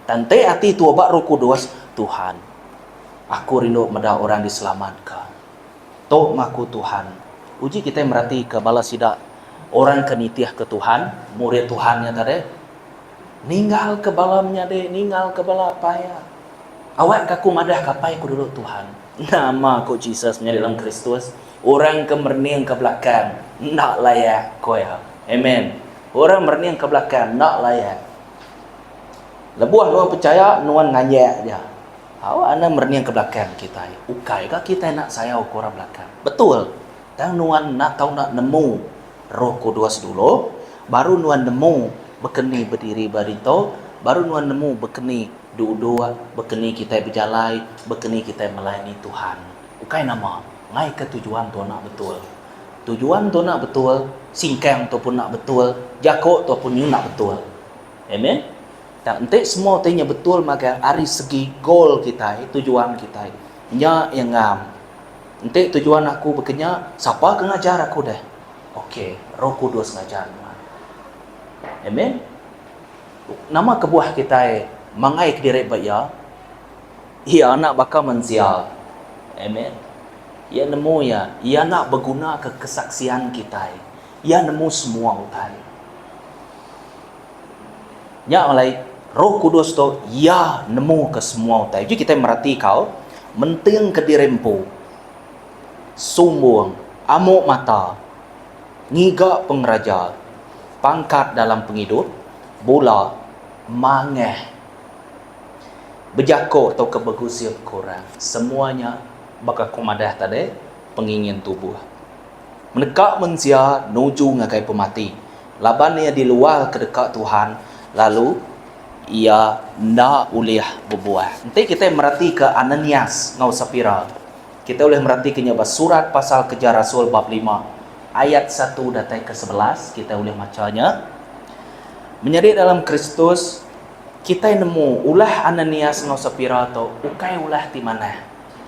Tante hati tua bak Roh Kudus Tuhan. Aku rindu meda orang diselamatkan. Tok maku Tuhan. Uji kita merhati ke balas sidak. Orang kenitiah ke Tuhan, murid Tuhannya tadi, ninggal ke balamnya deh, ninggal ke bala apa ya? Awak kaku madah kapai ku dulu Tuhan. Nama ku Jesus menjadi dalam Kristus. Orang kemerniang ke belakang, nak layak kau ya. Amen. Orang merniang ke belakang, nak layak. Lebuah nuan percaya, nuan nganyek aja. Awak anda merniang ke belakang kita. Ukai kah kita nak saya ukura belakang? Betul. Dan nuan nak tahu nak nemu Roh Kudus dulu, baru nuan nemu berkeni berdiri barito, baru nuan nemu berkeni duduk, berkeni kita berjalai, berkeni kita melayani Tuhan. Ukai nama, ngai ke tujuan tu nak betul. Tujuan tu nak betul, singkang tu pun nak betul, jakok tu pun nak betul. Amen. Dan ente semua tanya betul maka dari segi goal kita, tujuan kita. Nya yang ngam. Ente tujuan aku berkenya, siapa ke ngajar aku dah? Okey, Roh Kudus ngajar. Amen. Nama kebuah kita mangai ke diri baya. Ia nak bakal mensial. Amen. Ia nemu ya, ia nak berguna ke kesaksian kita. Ia nemu semua utai. Ya oleh Roh Kudus tu ia nemu ke semua utai. Jadi kita merhati kau menting ke dirempu. Sumbung, amuk mata. Ngiga pengraja, pangkat dalam penghidup, bola, mangeh, berjakok atau kebagusian korang. Semuanya bakal komadah tadi, pengingin tubuh. Menekak manusia, nuju ngagai pemati. Laban ia di luar kedekat Tuhan, lalu ia nak uliah berbuah. Nanti kita merhati ke Ananias, ngau Sapira. Kita boleh merhati ke surat pasal Kerja Rasul bab 5. Ayat 1 datai ke 11 kita boleh bacanya. Menjadi dalam Kristus kita nemu ulah Ananias ngau Sapira atau ukai ulah di mana.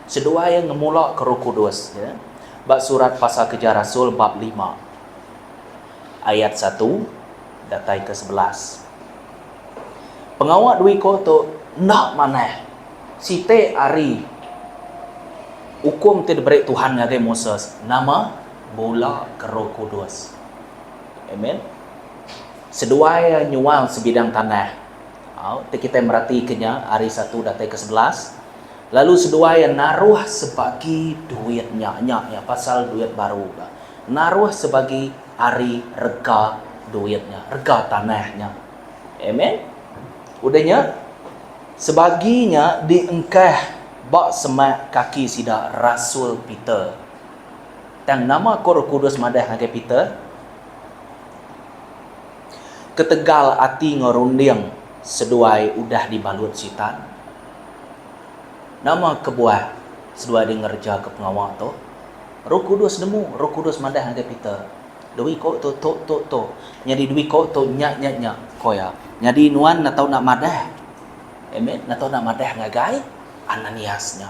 Sedua yang ngemulak ke Roh Kudus ya. Bab surat pasal Kerja Rasul bab 5 ayat 1 datai ke 11. Pengawak dui ko tu nak mana. Site ari hukum tidak beri Tuhan ngagai Moses. Nama bola ke Roh Kudus. Amen. Sedua yang nyuang sebidang tanah. Kita merhati kenya hari 1 datai ke 11. Lalu sedua yang naruh sebagai duitnya. Ya, pasal duit baru. Naruh sebagai hari rega duitnya. Rega tanahnya. Amen. Udahnya sebaginya diengkah bak semak kaki sida Rasul Peter. Dan nama Roh Kudus madah ngagai Peter. Ketegal hati ngerunding seduai udah dibalut sitan. Nama kebuah seduai dia ngerja ke pengawal tu. Roh Kudus nemu, Roh Kudus madah ngagai Peter. Dui kok tu. Jadi dui kok tu nyak. Koya. Jadi nuan nak tahu nak madah. Amen. Nak tahu nak madah ngagai Ananiasnya.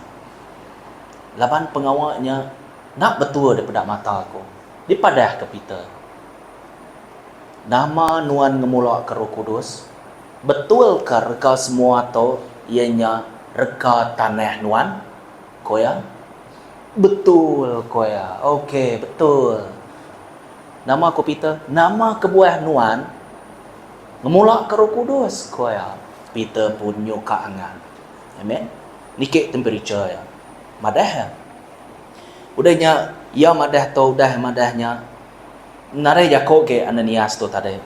Laban pengawalnya nak betul daripada mata aku. Di padah ke Peter. Nama nuan ngemulak ke Roh Kudus. Betul ke reka semua tu ianya reka tanah nuan? Koya? Betul koya. Okey, betul. Nama aku Peter. Nama kebuah nuan ngemulak ke Roh Kudus koya. Peter pun nyoka angan. Amen. Nikik temperature ya. Madah ya. Udahnya ya madah tu dah madahnya. Nare Yakob ke Ananias tu tadi.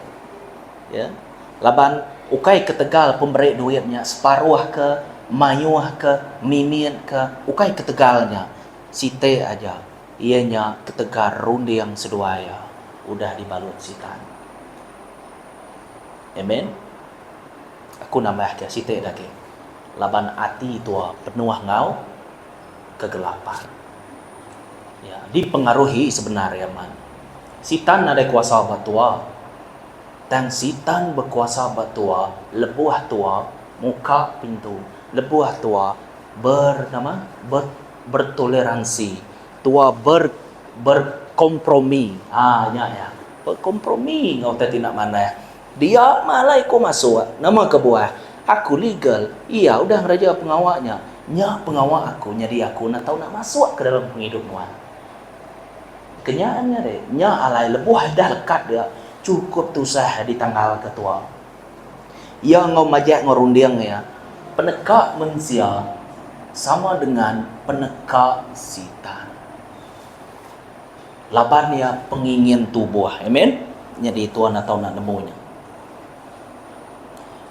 Ya. Laban ukai ketegal pemberi duitnya separuh ke, mayuh ke, mimin ke, ukai ketegalnya. Site aja. Ianya ketegar rundi yang seduaya. Udah dibalut sitan. Amen. Aku nambah ke site lagi. Laban hati tua penuh ngau kegelapan. Ya, dipengaruhi sebenarnya man. Sitan ada kuasa batua. Dan sitan berkuasa batua, lebuah tua, muka pintu, lebuah tua bertoleransi, tua berkompromi. Ya. Berkompromi ngau tak tidak mana. Dia malah ikut masuk nama kebuah. Aku legal. Iya, udah raja pengawalnya. Nya pengawal aku, jadi aku nak tahu nak masuk ke dalam penghidupan. Kenyaannya deh, nya alai lebuah dah lekat dia. Cukup tu sah di tanggal ketua. Yang ngau majak ngorundiang ya. Penekak manusia sama dengan penekak sitan. Laban ya pengingin tubuh. Amen. Jadi tuan atau nak nemunya.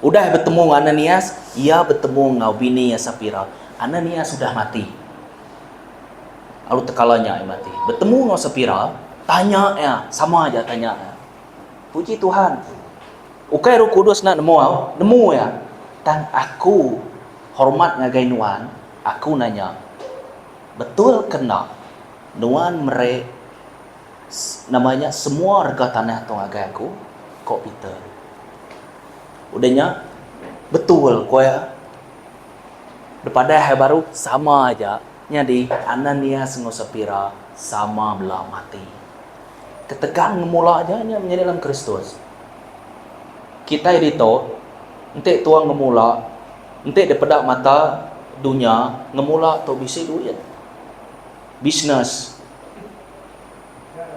Udah bertemu dengan Ananias, ia bertemu dengan bini ya Sapira. Ananias sudah mati. Lalu tekalanya mati. Bertemu dengan Sapira, tanya ya, sama aja tanya ya. Puji Tuhan. Ukai Roh Kudus nak nemu ya. Dan aku hormat ngagai nuan, aku nanya, betul kena nuan mere namanya semua harga tanah tu ngagai aku? Kok Peter? Udahnya betul koya. Daripada hari baru sama aja. Jadi Ananias dengan Sapira sama belah mati. Ketegang ngemula aja menjadi dalam Kristus. Kita itu entek tuang ngemula, entek daripada mata dunia ngemula tu bisa duit. Bisnes.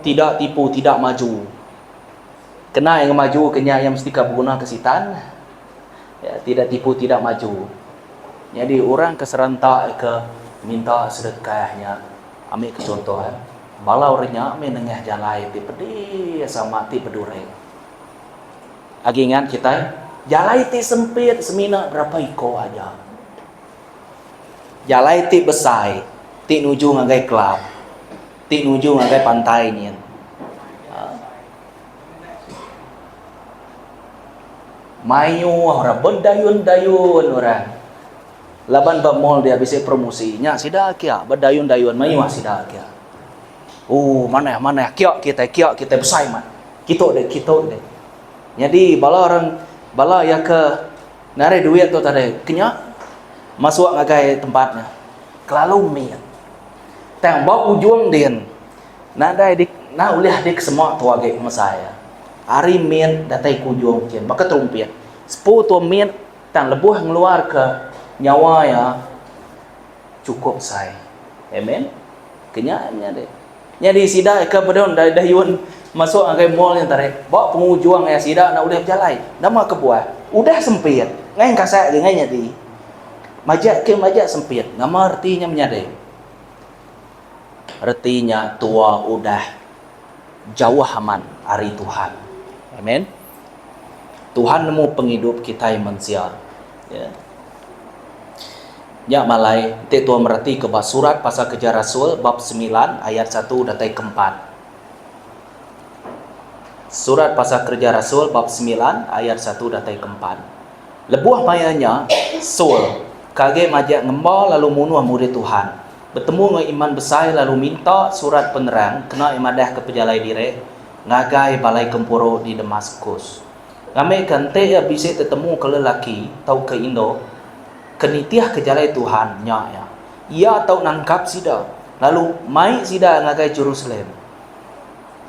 Tidak tipu, tidak maju. Kena yang maju, kena yang mesti berguna ke sitan. Ya, tidak tipu, tidak maju. Jadi orang keserentak ke minta sedekahnya. Ambil ke contoh ya. Balau renya menengah jalai ti pedih sama ti pedure. Agi ingat kita, jalai ti sempit semina berapa iko aja. Jalai ti besai, ti nuju ngagai kelab. Ti nuju ngagai pantai ni. Mayu orang berdayun-dayun orang. Laban bamol dia bisa promosinya sida kia berdayun-dayun mayu sida kia. Mana kia kita besai man. Kita deh. Jadi bala ya ke nare duit tu tadi kenya masuk ngagai tempatnya. Kelalu mian. Tang bawa ujung din. Nadai dik na uliah dik semua tu agak masaya. Ari min datai kujung jen maka terumpit. 10 tu min tang lebuh ngeluar ke nyawa ya cukup saya. Amen. Kenyaannya deh. Jadi sida ke bedon dayun masuk ke mall yang tarik. Bawa pengujuang ya sida nak udah berjalan. Nama kebuah. Udah sempit. Ngai kasak dengan jadi. Majak sempit. Nama artinya menyadai. Artinya tua udah jauh aman hari Tuhan. Amen. Tuhan nemu penghidup kita yang manusia. Ya. Ya malai, te Tuhan merhati ke surat pasal Kerja Rasul bab 9 ayat 1 datai ke-4. Surat pasal Kerja Rasul bab 9 ayat 1 datai ke-4. Lebuah mayanya Saul kage majak ngembal lalu munuh murid Tuhan. Bertemu dengan iman besar lalu minta surat penerang kena imadah ke pejalai dire ngagai balai kempuro di Damaskus. Kami kante ya bisa ketemu ke lelaki tau ke Indo kenitiah ke jalan Tuhan nya ya. Ia tau nangkap sida lalu mai sida ngagai Jerusalem.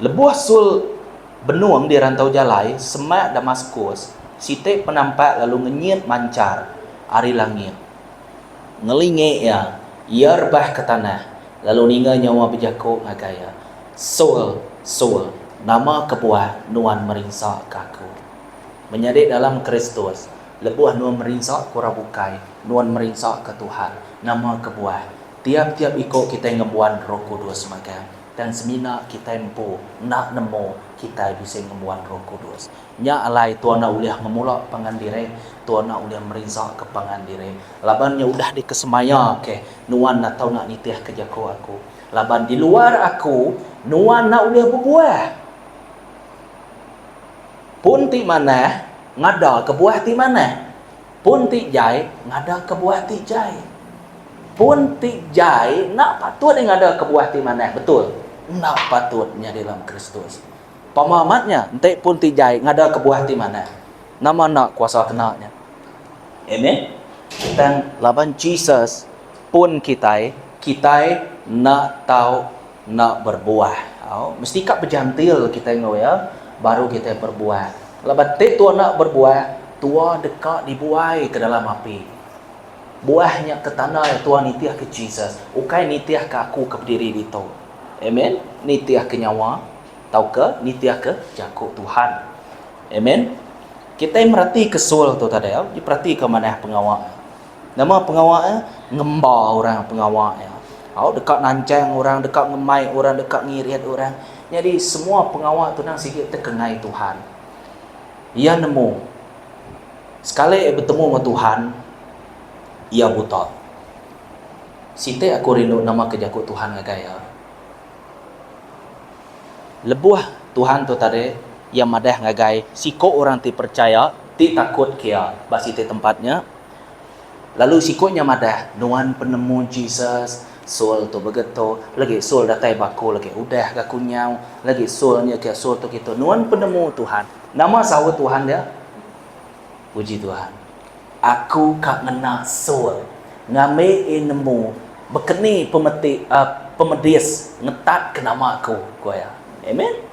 Lebuh sul benuang di rantau jalai, semak Damaskus, site penampak lalu ngenyit mancar, ari langit. Ngelinge ya, ia rebah ke tanah, lalu ningga nyawa berjakuk ngagaya. Soul, nama kebuah nuan meringsak kaku. Menyadik dalam Kristus, lebuah nuan meringsak kura bukai, nuan meringsak ke Tuhan, nama kebuah. Tiap-tiap ikut kita ngebuan Roh Kudus makan. Dan semina kita empu nak nemu kita bisa ngebuan Roh Kudus. Nya alai tuan nak uliah ngemulak pangandire, tuan nak uliah meringsak ke pangandire. Labannya udah di kesemaya ke, nuan nak tahu nak nitiah kejaku aku. Laban di luar aku, nuan nak uliah berbuah. Pun ti mana ngada kebuah ti mana? Pun ti jai ngada kebuah ti jai. Pun ti jai nak patut ngada kebuah ti mana? Betul. Nak patutnya dalam Kristus. Pemahamatnya ente pun ti jai ngada kebuah ti mana? Nama nak kuasa kenaknya. Amen. Dan laban Jesus pun kita nak tahu nak berbuah. Mesti kak berjantil kita ngau ya. Baru kita berbuah. Lepas tua nak berbuah, tua dekat dibuai ke dalam api. Buahnya ke tanah ya tua nitiah ke Jesus. Ukai nitiah ke aku ke berdiri di tu. Amen. Nitiah ke nyawa. Tahu ke? Nitiah ke jakuk Tuhan. Amen. Kita merhati ke soul tu tadi ya. Diperhati ke mana pengawal. Nama pengawal ngembah orang pengawal ya. Dekat nancang orang, dekat ngemai orang, dekat ngirit orang. Jadi semua pengawal tu nang sikit terkenai Tuhan. Ia nemu. Sekali bertemu dengan Tuhan, ia buta. Site aku rindu nama kejakut Tuhan ngagaya. Lebuah Tuhan tu tadi, ia madah ngagai. Siko orang ti percaya, ti takut kia. Basite tempatnya. Lalu sikonya madah. Nuan penemu Jesus. Soul tu begitu, lagi soul datai baku lagi udah gaku nyau, lagi soulnya ke soul tu gitu. Nuan penemu Tuhan. Nama sahut Tuhan dia. Puji Tuhan. Aku kak ngena soul. Ngame nemu bekeni pemedis ngetat ke nama aku koya. Amen.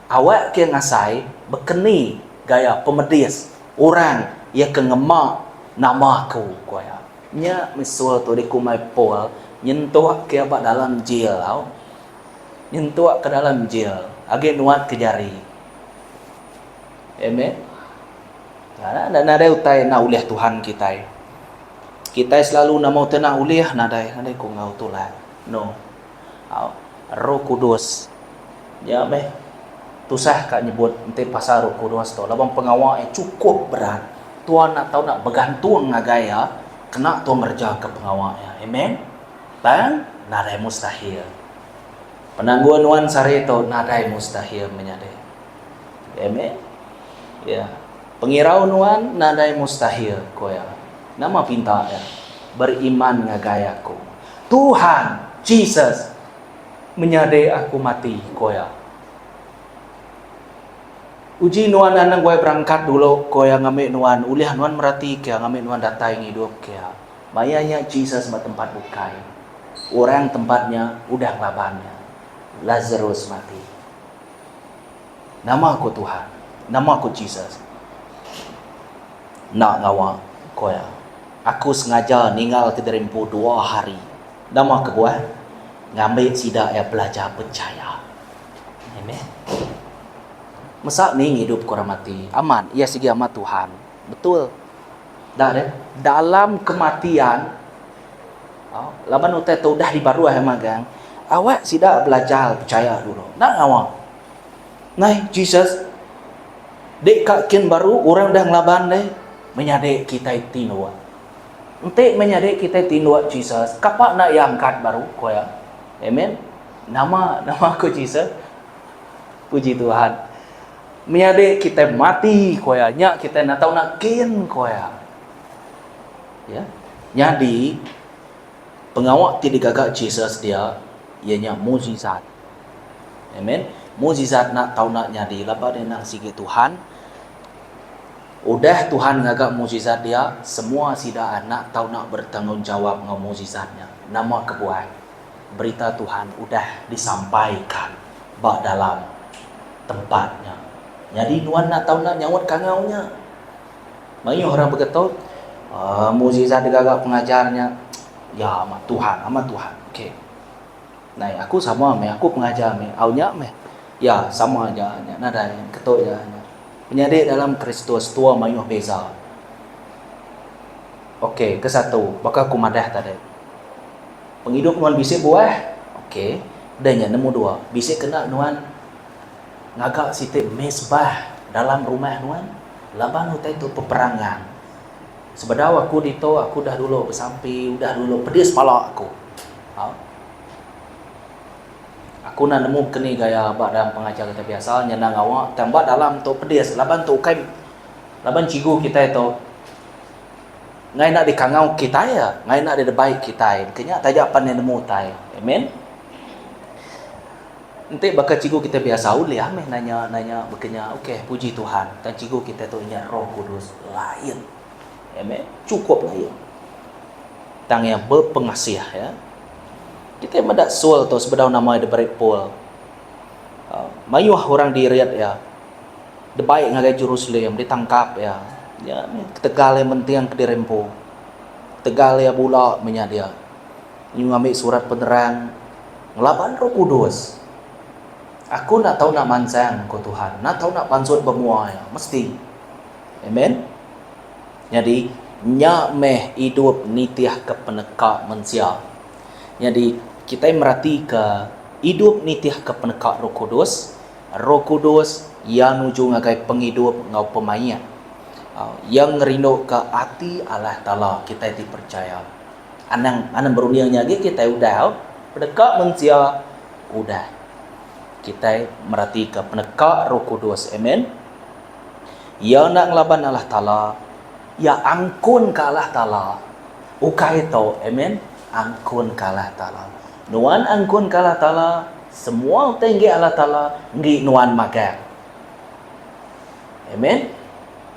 Awak ke ngasai bekeni gaya pemedis orang ia ke ngemak nama aku koya. Nya misul tu di kumai pol nyentuh ke abak dalam jail tau. Nyentuh ke dalam jail. Agi nuat ke jari. Amen. Dan ada utai na uliah Tuhan kita. Kita selalu nak mau tenang uliah nadai ku ngau tulah. No. Roh Kudus. Ya meh. Tusah kak nyebut ente pasal Roh Kudus tu. Labang pengawal yang cukup berat. Tuan nak tahu nak bergantung ngagaya, kena tuan merja ke pengawalnya. Amen. Dan nadai mustahil. Penangguhan nuan sarito nadai mustahil menyadai. Amen. Ya. Pengirau nuan nadai mustahil koya. Nama pinta ya. Beriman ngagayaku. Tuhan Jesus menyadai aku mati koya. Uji nuan anang gue berangkat dulu koya ngambil nuan uliah nuan merhati kaya ngambil nuan datai hidup kaya. Mayanya Jesus ma tempat bukai. Orang tempatnya udah labannya. Lazarus mati. Nama aku Tuhan. Nama aku Jesus. Nak ngawa koya. Aku sengaja ninggal ke Derimpu 2 hari. Nama kebuah. Ngambil sidak ya belajar percaya. Amen. Masa ni hidup korang mati. Aman. Ia segi amat Tuhan. Betul. Dah deh. Dalam kematian. Laban utai tu dah dibaru magang. Awak sidak belajar percaya dulu. Nak awak. Nai Jesus. Dek kakin baru orang dah ngelaban deh. Menyadek kita tinua. Ente menyadek kita tinua Jesus. Kapak nak yang angkat baru koya. Amen. Nama aku Jesus. Puji Tuhan. Menyadek kita mati koya. Nyak kita nak tahu nak kin koya. Ya. Jadi pengawal tidak gagak Jesus dia ianya mukjizat. Amen. Mukjizat nak tahu nak nyadi laba dia nak sikit Tuhan. Udah Tuhan gagak mukjizat dia, semua sidaan nak tahu nak bertanggungjawab dengan mukjizatnya. Nama kebuah. Berita Tuhan udah disampaikan. bak dalam tempatnya. Jadi nuan nak tahu nak nyawat kangaunya. Banyak orang berkata, mukjizat digagak pengajarnya. Ya, amat Tuhan. Okey. Nah, aku sama me, aku pengajar me, aunya me. Ya, sama aja. Nada ketuk je. Penyadik dalam Kristus tua mayuh beza. Okey, ke satu, bakal aku madah tadi. Penghidup nuan bisik buah. Okey. Dan yang nombor dua, bisik kena nuan ngagak sitik mesbah dalam rumah nuan. Laban utai tu peperangan. Sebedaw aku dito, aku dah dulu bersampi, dah dulu pedis kepala aku. Aku nak nemu kini gaya bak dalam pengajar kita biasa nyenang awak tambah dalam tu pedis. Laban tu kai, laban cigu kita itu ngai nak dikangau kita ya, ngai nak ada baik kita. Kenya tajak pan nemu tai. Amen. Nanti bakal cigu kita biasa uliah meh nanya berkenya, okey, puji Tuhan. Dan cigu kita tu ingat Roh Kudus lain. Amen. Cukup lain. Tang yang berpengasih ya. Kita mendak soal tu sebedaw nama the break Paul. Mayuh orang di Riyadh ya. The baik ngagai Jerusalem ditangkap ya. Ya, ketegal yang mentiang ke dirempo. Tegal ya pula menyadia. Ñu ambil surat penerang ngelaban Roh Kudus. Aku nak tahu nak mansang ko Tuhan, nak tahu nak pansut bermuai, mesti. Amen. Jadi nya meh hidup nitiah ke penekak manusia. Jadi kita merhati ke hidup nitiah ke penekak Roh Kudus. Roh Kudus yang nuju ngagai penghidup ngau pemayat. Yang ngerindu ke hati Allah Ta'ala kita dipercaya. Anang beruniangnya lagi kita udah penekak manusia udah. Kita merhati ke penekak Roh Kudus. Amen. Yang nak ngelaban Allah Ta'ala, ya angkun ke Allah Ta'ala. Ukai itu, amen. Angkun ke Allah Ta'ala. Nuan angkun ke Allah Ta'ala, semua tinggi Allah Ta'ala, ngi nuan makan. Amen.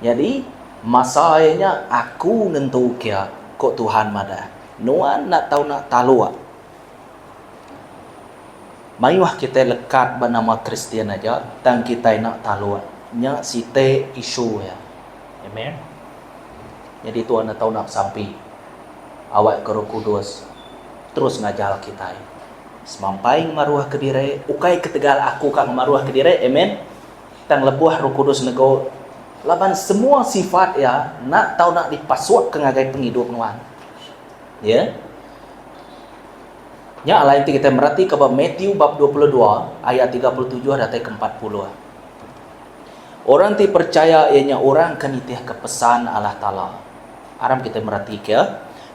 Jadi, masanya aku nentu kia, kok Tuhan madah. Nuan nak tahu nak taluak. Mayuah kita lekat bernama Kristian aja, dan kita nak taluat. Nya site isu ya. Amen. Jadi Tuhan nak tahu nak sampai awak ke Roh Kudus terus ngajar kita. Semampai maruah ke diri, ukai ketegal aku kang maruah ke diri. Amen. Tang lebuah Roh Kudus nego laban semua sifat ya nak tahu nak dipasuak ke ngagai penghidup nuan. Ya. Ya, lain kita merhati ke Matthew bab 22 ayat 37 datai ke 40. Orang ti percaya ianya orang kenitiah ke pesan Allah Ta'ala. Aram kita merhati ke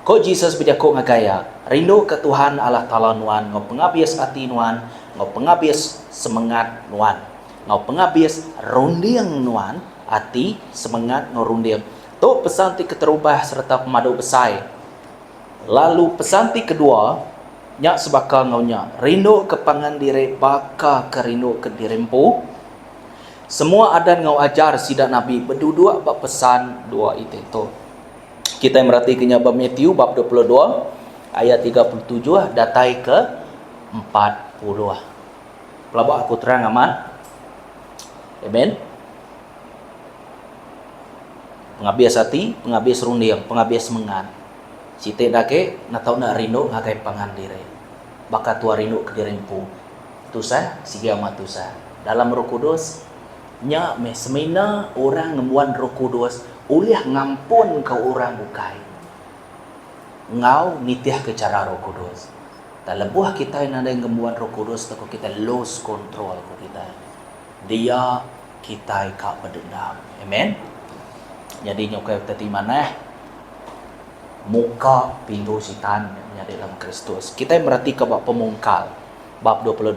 kok Jesus berjakuk ngagaya rindu ke Tuhan Allah Ta'ala nuan, ngau pengabis hati nuan, ngau pengabis semangat nuan, ngau pengabis rundiang nuan, hati semangat ngau rundiang. Tu pesan ti keterubah serta pemadu besai. Lalu pesan ti kedua nyak sebakal ngaunya rindu ke pangan diri baka ke rindu ke dirempu. Semua adan ngau ajar sidak Nabi berdua bab pesan dua itu. Kita merhati kenya bab Matthew bab 22 ayat 37 datai ke 40. Pelabak aku terang aman. Amen. Pengabis hati, pengabis rundiang, pengabis mengan. Siti dake nak tahu nak rindu ngagai pangan diri. Baka tua rindu ke dirempu. Tusah sige amat tusah. Dalam Roh Kudus nya me semena orang ngemuan Roh Kudus uliah ngampun ke orang bukai. Ngau nitiah ke cara Roh Kudus. Tak lebuah kita yang ada yang ngemuan Roh Kudus takut kita lose control ko kita. Dia kita kak berdendam. Amen. Jadi nyokai tadi mana muka pintu sitan yang dalam Kristus. Kita merhati ke bab Pemungkal bab 22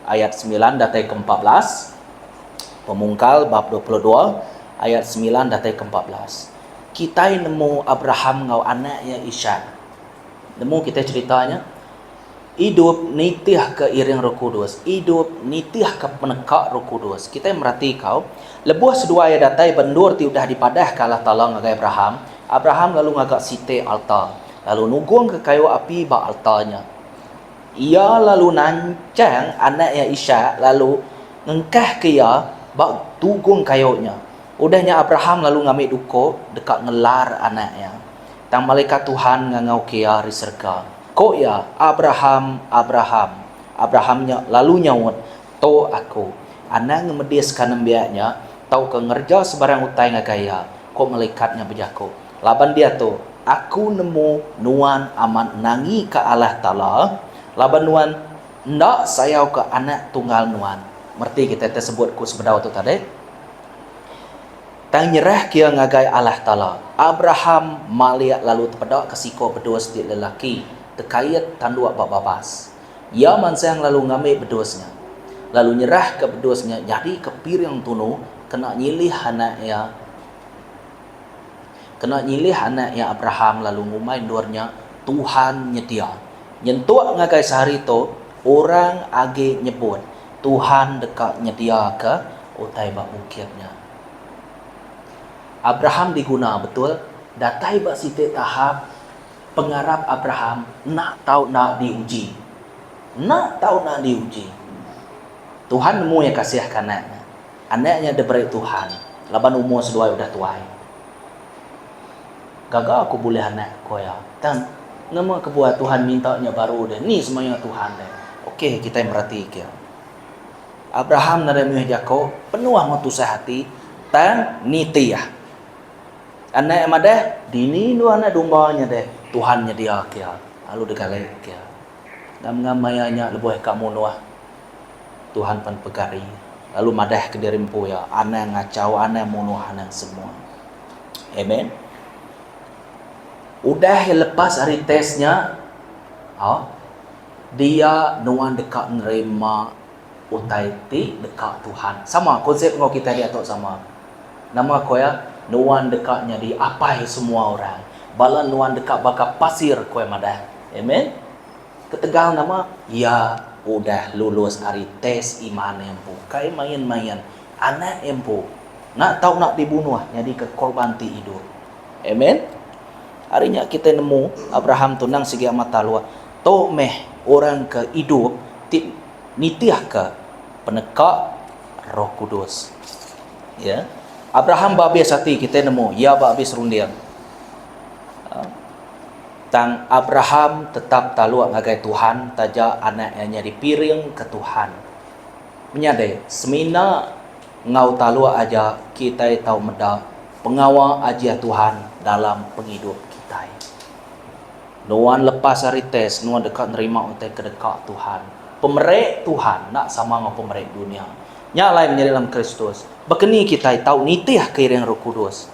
ayat 9 datai ke 14. Pemungkal bab 22 ayat 9 datai ke 14. Kita nemu Abraham ngau anaknya Ishak. Nemu kita ceritanya hidup nitiah ke iring Roh Kudus, hidup nitiah ke penekak Roh Kudus. Kita merhati kau lebuah sedua ayat datai bendur ti udah dipadah ke Allah Ta'ala ngagai Abraham. Abraham lalu ngagak site altar. Lalu nugung ke kayu api ba altarnya. Ia lalu nancang anaknya Ishak, lalu ngengkah ke ia bak tugung kayunya. Udahnya Abraham lalu ngambil duko dekat ngelar anaknya. Tang malaikat Tuhan ngangau ke ia riserga. Kok ya Abraham, Abraham. Abrahamnya lalu nyawut, to aku. Anak ngemediskan nembiaknya, tau ke ngerja sebarang utai ngagaya. Kok malaikatnya berjaku. Laban dia tu, aku nemu nuan aman nangi ke Allah Ta'ala. Laban nuan, ndak sayau ke anak tunggal nuan. Merti kita tersebut ku sebedaw tu tadi. Tang nyerah kia ngagai Allah Ta'ala. Abraham maliak lalu terpedak ke siko berdua sedik lelaki. Terkait tandua babas. Ia mansang lalu ngambil berdosnya. Lalu nyerah ke berdosnya. Jadi ke piring tunu kena nyilih anaknya. Kena nyilih anaknya Abraham lalu ngumai luarnya Tuhan nyetia. Nyentuak ngagai sehari tu orang age nyebut Tuhan dekat nyetia ke utai bak bukitnya. Abraham diguna betul. Datai bak sitik tahap pengarap Abraham nak tahu nak diuji. Nak tahu nak diuji. Tuhan nemu yang kasih anaknya. Anaknya diberi Tuhan. Laban umur seduai udah tuai. Gagal aku boleh anak kau ya. Dan nama kebuat Tuhan mintanya baru deh. Ni semuanya Tuhan deh. Okey, kita yang merhati kia. Abraham nada miah jako penuh matu sehati dan nitiyah. Anak yang ada dini dua anak dombanya deh. Tuhannya dia kia. Lalu dekalai kia. Dan mengamayanya lebih kamu nuah. Tuhan pan pegari. Lalu madah ke dirimpu ya. Anak ngacau, anak munuh, anak semua. Amen. Udah lepas hari tesnya, dia nuan dekat nerima utai ti dekat Tuhan. Sama konsep ngau kita dia tu sama. Nama kau ya nuan dekatnya di apai semua orang. Balan nuan dekat bakal pasir kau madah. Amen. Ketegal nama ya udah lulus hari tes iman empu. Kai main-main anak empu. Nak tahu nak dibunuh jadi ke korban ti hidup. Amen. Harinya kita nemu Abraham tu nang segi amat talua. Toh meh orang ke hidup nitiah ke penekak Roh Kudus. Ya. Abraham babis hati kita nemu, ya babis rundian. Tang Abraham tetap talua ngagai Tuhan, taja anaknya dipiring ke Tuhan. Menyadai, semina ngau talua aja kita tahu meda pengawal aja Tuhan dalam penghidup kita. Nuan lepas hari tes, nuan dekat nerima untuk kedekat Tuhan. Pemerek Tuhan nak sama dengan pemerek dunia. Nyalai menjadi dalam Kristus. Bekeni kita tahu nitiah keiring Roh Kudus.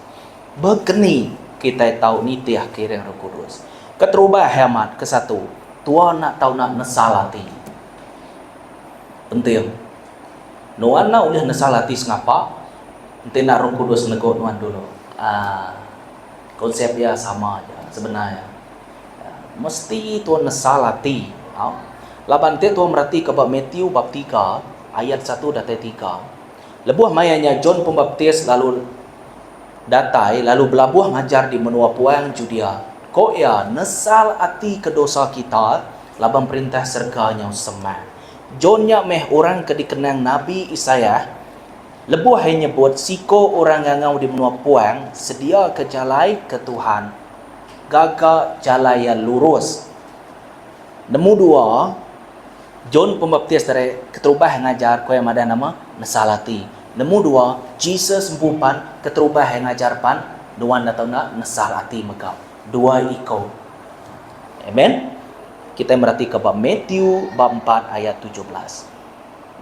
Bekeni kita tahu nitiah keiring Roh Kudus. Keterubah hemat ke satu. Tuhan nak tahu nak nesalati. Penting. Nuan nak boleh nesalati sengapa? Nanti nak Roh Kudus negot nuan dulu. Konsep dia sama aja sebenarnya. Mesti Tuhan nesalati. Laban te Tuhan merhati ke bab Matthew bab 3 ayat 1 datai 3. Lebuh mayanya John Pembaptis lalu datai lalu belabuh ngajar di menua puang Judea. Kok ya nesal ati ke dosa kita laban perintah serganya semah. John nya meh orang ke dikenang Nabi Isaiah. Lebuh hanya buat siko orang ngangau di menua puang sedia ke jalai ke Tuhan. Gaga jalai yang lurus. Nemu dua, John Pembaptis dari keterubah ngajar kau yang ada nama nesalati. Nemu dua, Jesus empupan keterubah yang ngajar pan nuan atau nak nesalati megap. Dua iko. Amen. Kita merhati ke bab Matthew bab 4 ayat 17.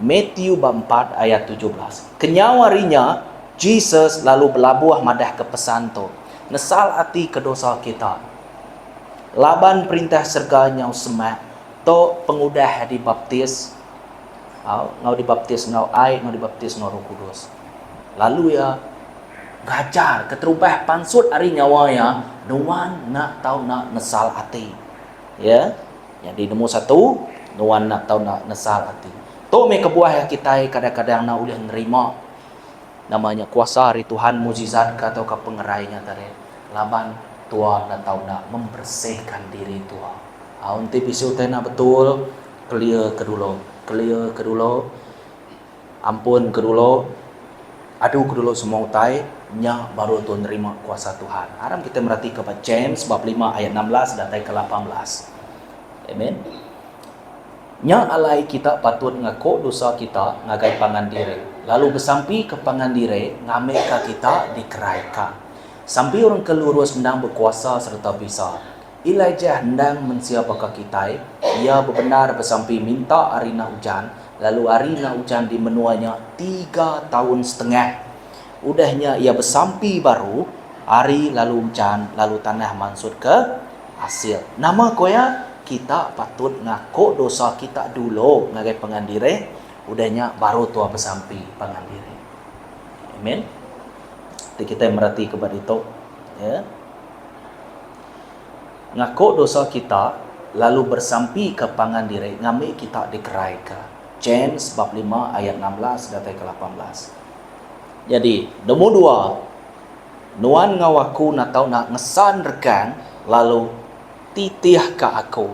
Matthew bab 4 ayat 17. Kenyawarinya Jesus lalu berlabuh madah ke pesan tu. Nesal hati ke dosa kita. Laban perintah serganya semak. To pengudah dibaptis. Ngau dibaptis ngau air, ngau dibaptis ngau Roh Kudus. Lalu ya gajar keterubah pansut hari nyawa ya. Nuan nak tahu nak nesal hati. Ya. Jadi nombor satu, nuan nak tahu nak nesal hati. To me kebuah yang kita kadang-kadang nak boleh nerima. Namanya kuasa hari Tuhan mujizat atau ke pengerainya tadi. Laban Tuhan nak tahu nak membersihkan diri Tuhan. Unti bisu tena betul clear ke dulu, ampun ke dulu, adu ke dulu semua utai, nya baru tu nerima kuasa Tuhan. Haram kita merhati kepada James bab 5 ayat 16 dan ayat ke-18. Amen. Nya alai kita patut ngaku dosa kita ngagai pangan diri. Lalu bersampi ke pangan diri, ngameka kita dikeraikan. Sampai orang kelurus menang berkuasa serta bisa. Elijah hendang mensiapakah kita, ia benar bersampai minta arina hujan, lalu arina hujan di menuanya 3 tahun setengah. Udahnya ia bersampai baru, hari lalu hujan, lalu tanah mansut ke hasil. Nama koya kita patut ngaku dosa kita dulu ngagai pangan diri, udahnya baru tua bersampai pangan diri. Amen. Jadi kita merhati kepada itu, ya. Ngaku dosa kita lalu bersampi ke pangan diri, ngambil kita dikeraikan. James bab 5 ayat 16 dan ayat ke-18. Jadi nombor 2, nuan ngawaku natau nak ngesan rekan lalu titih ke aku.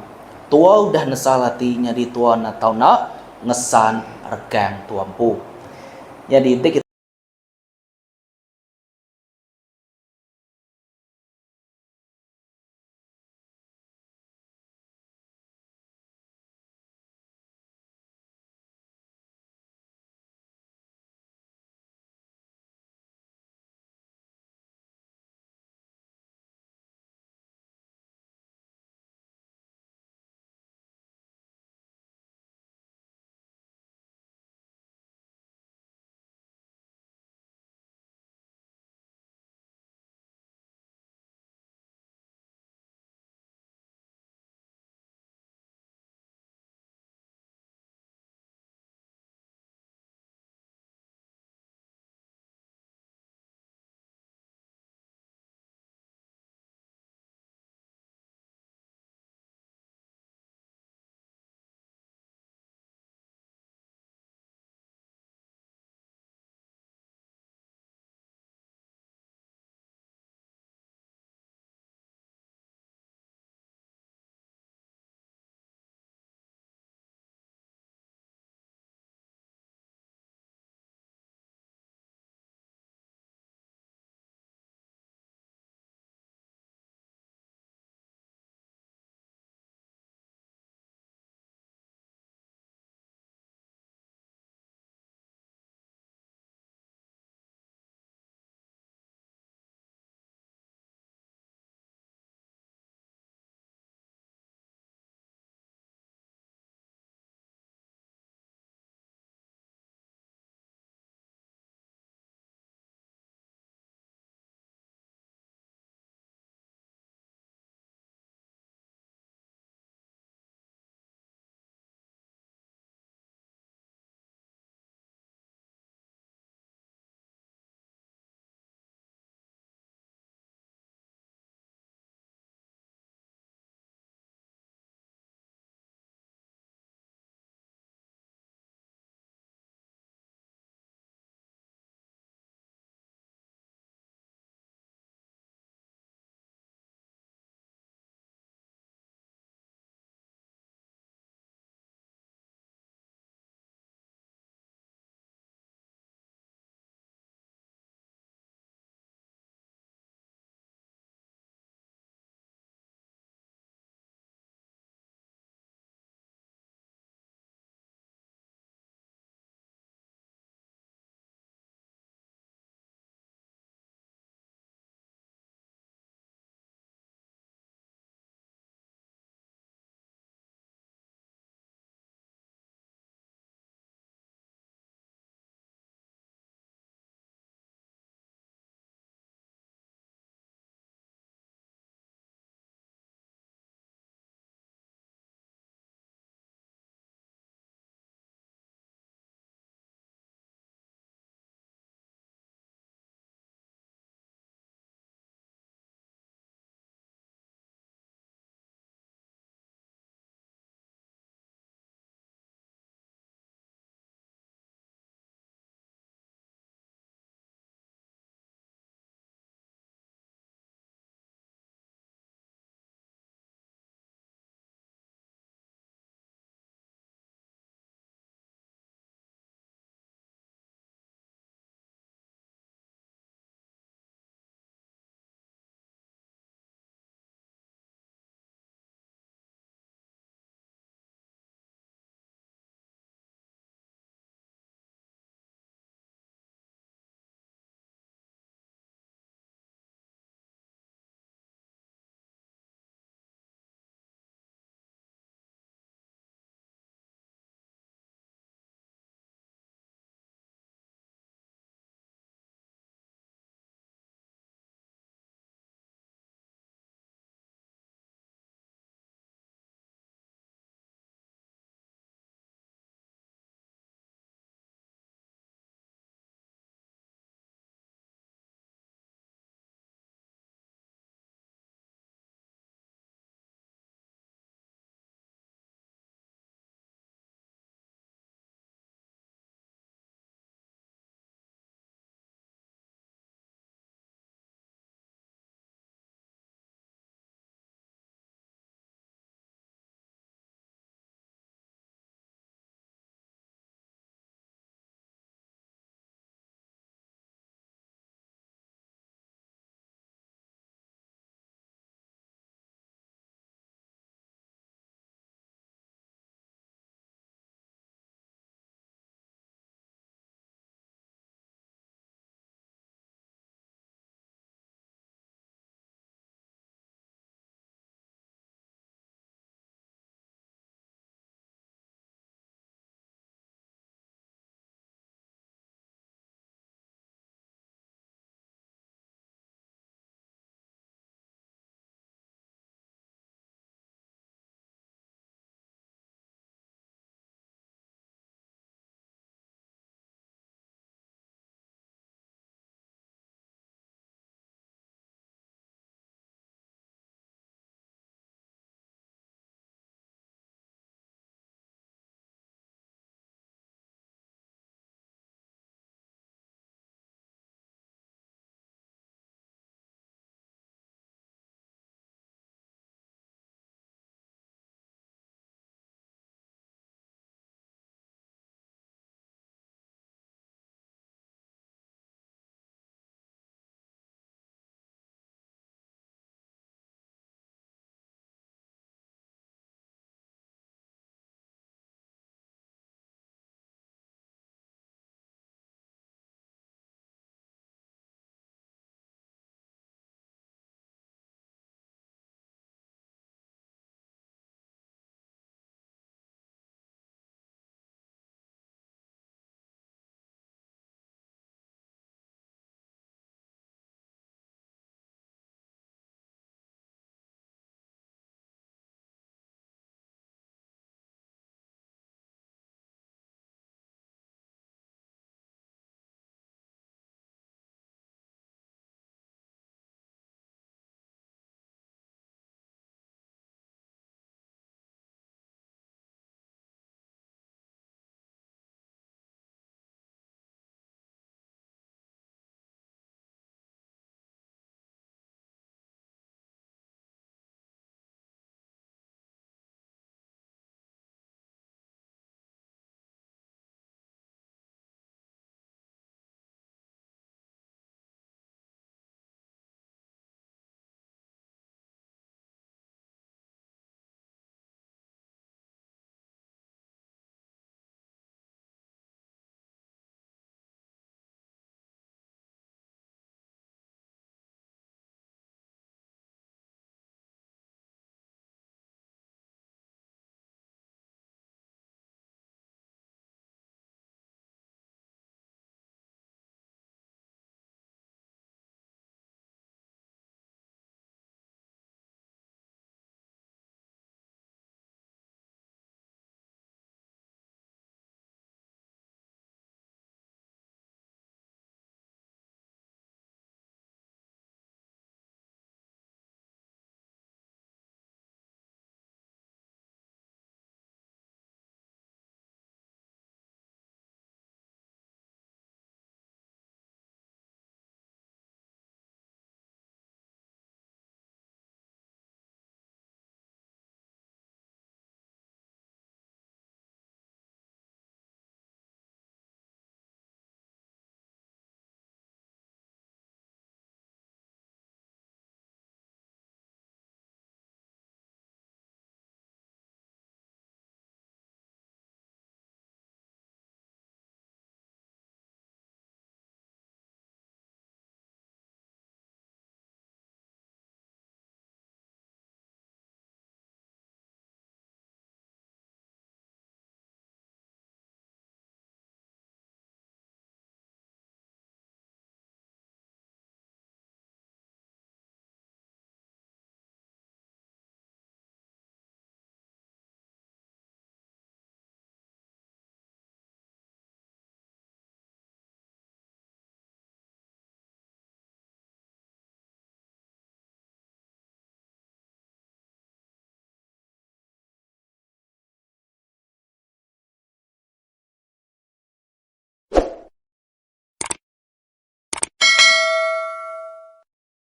Tua udah nesalati nyadi tua natau nak ngesan rekan tuampu. Jadi kita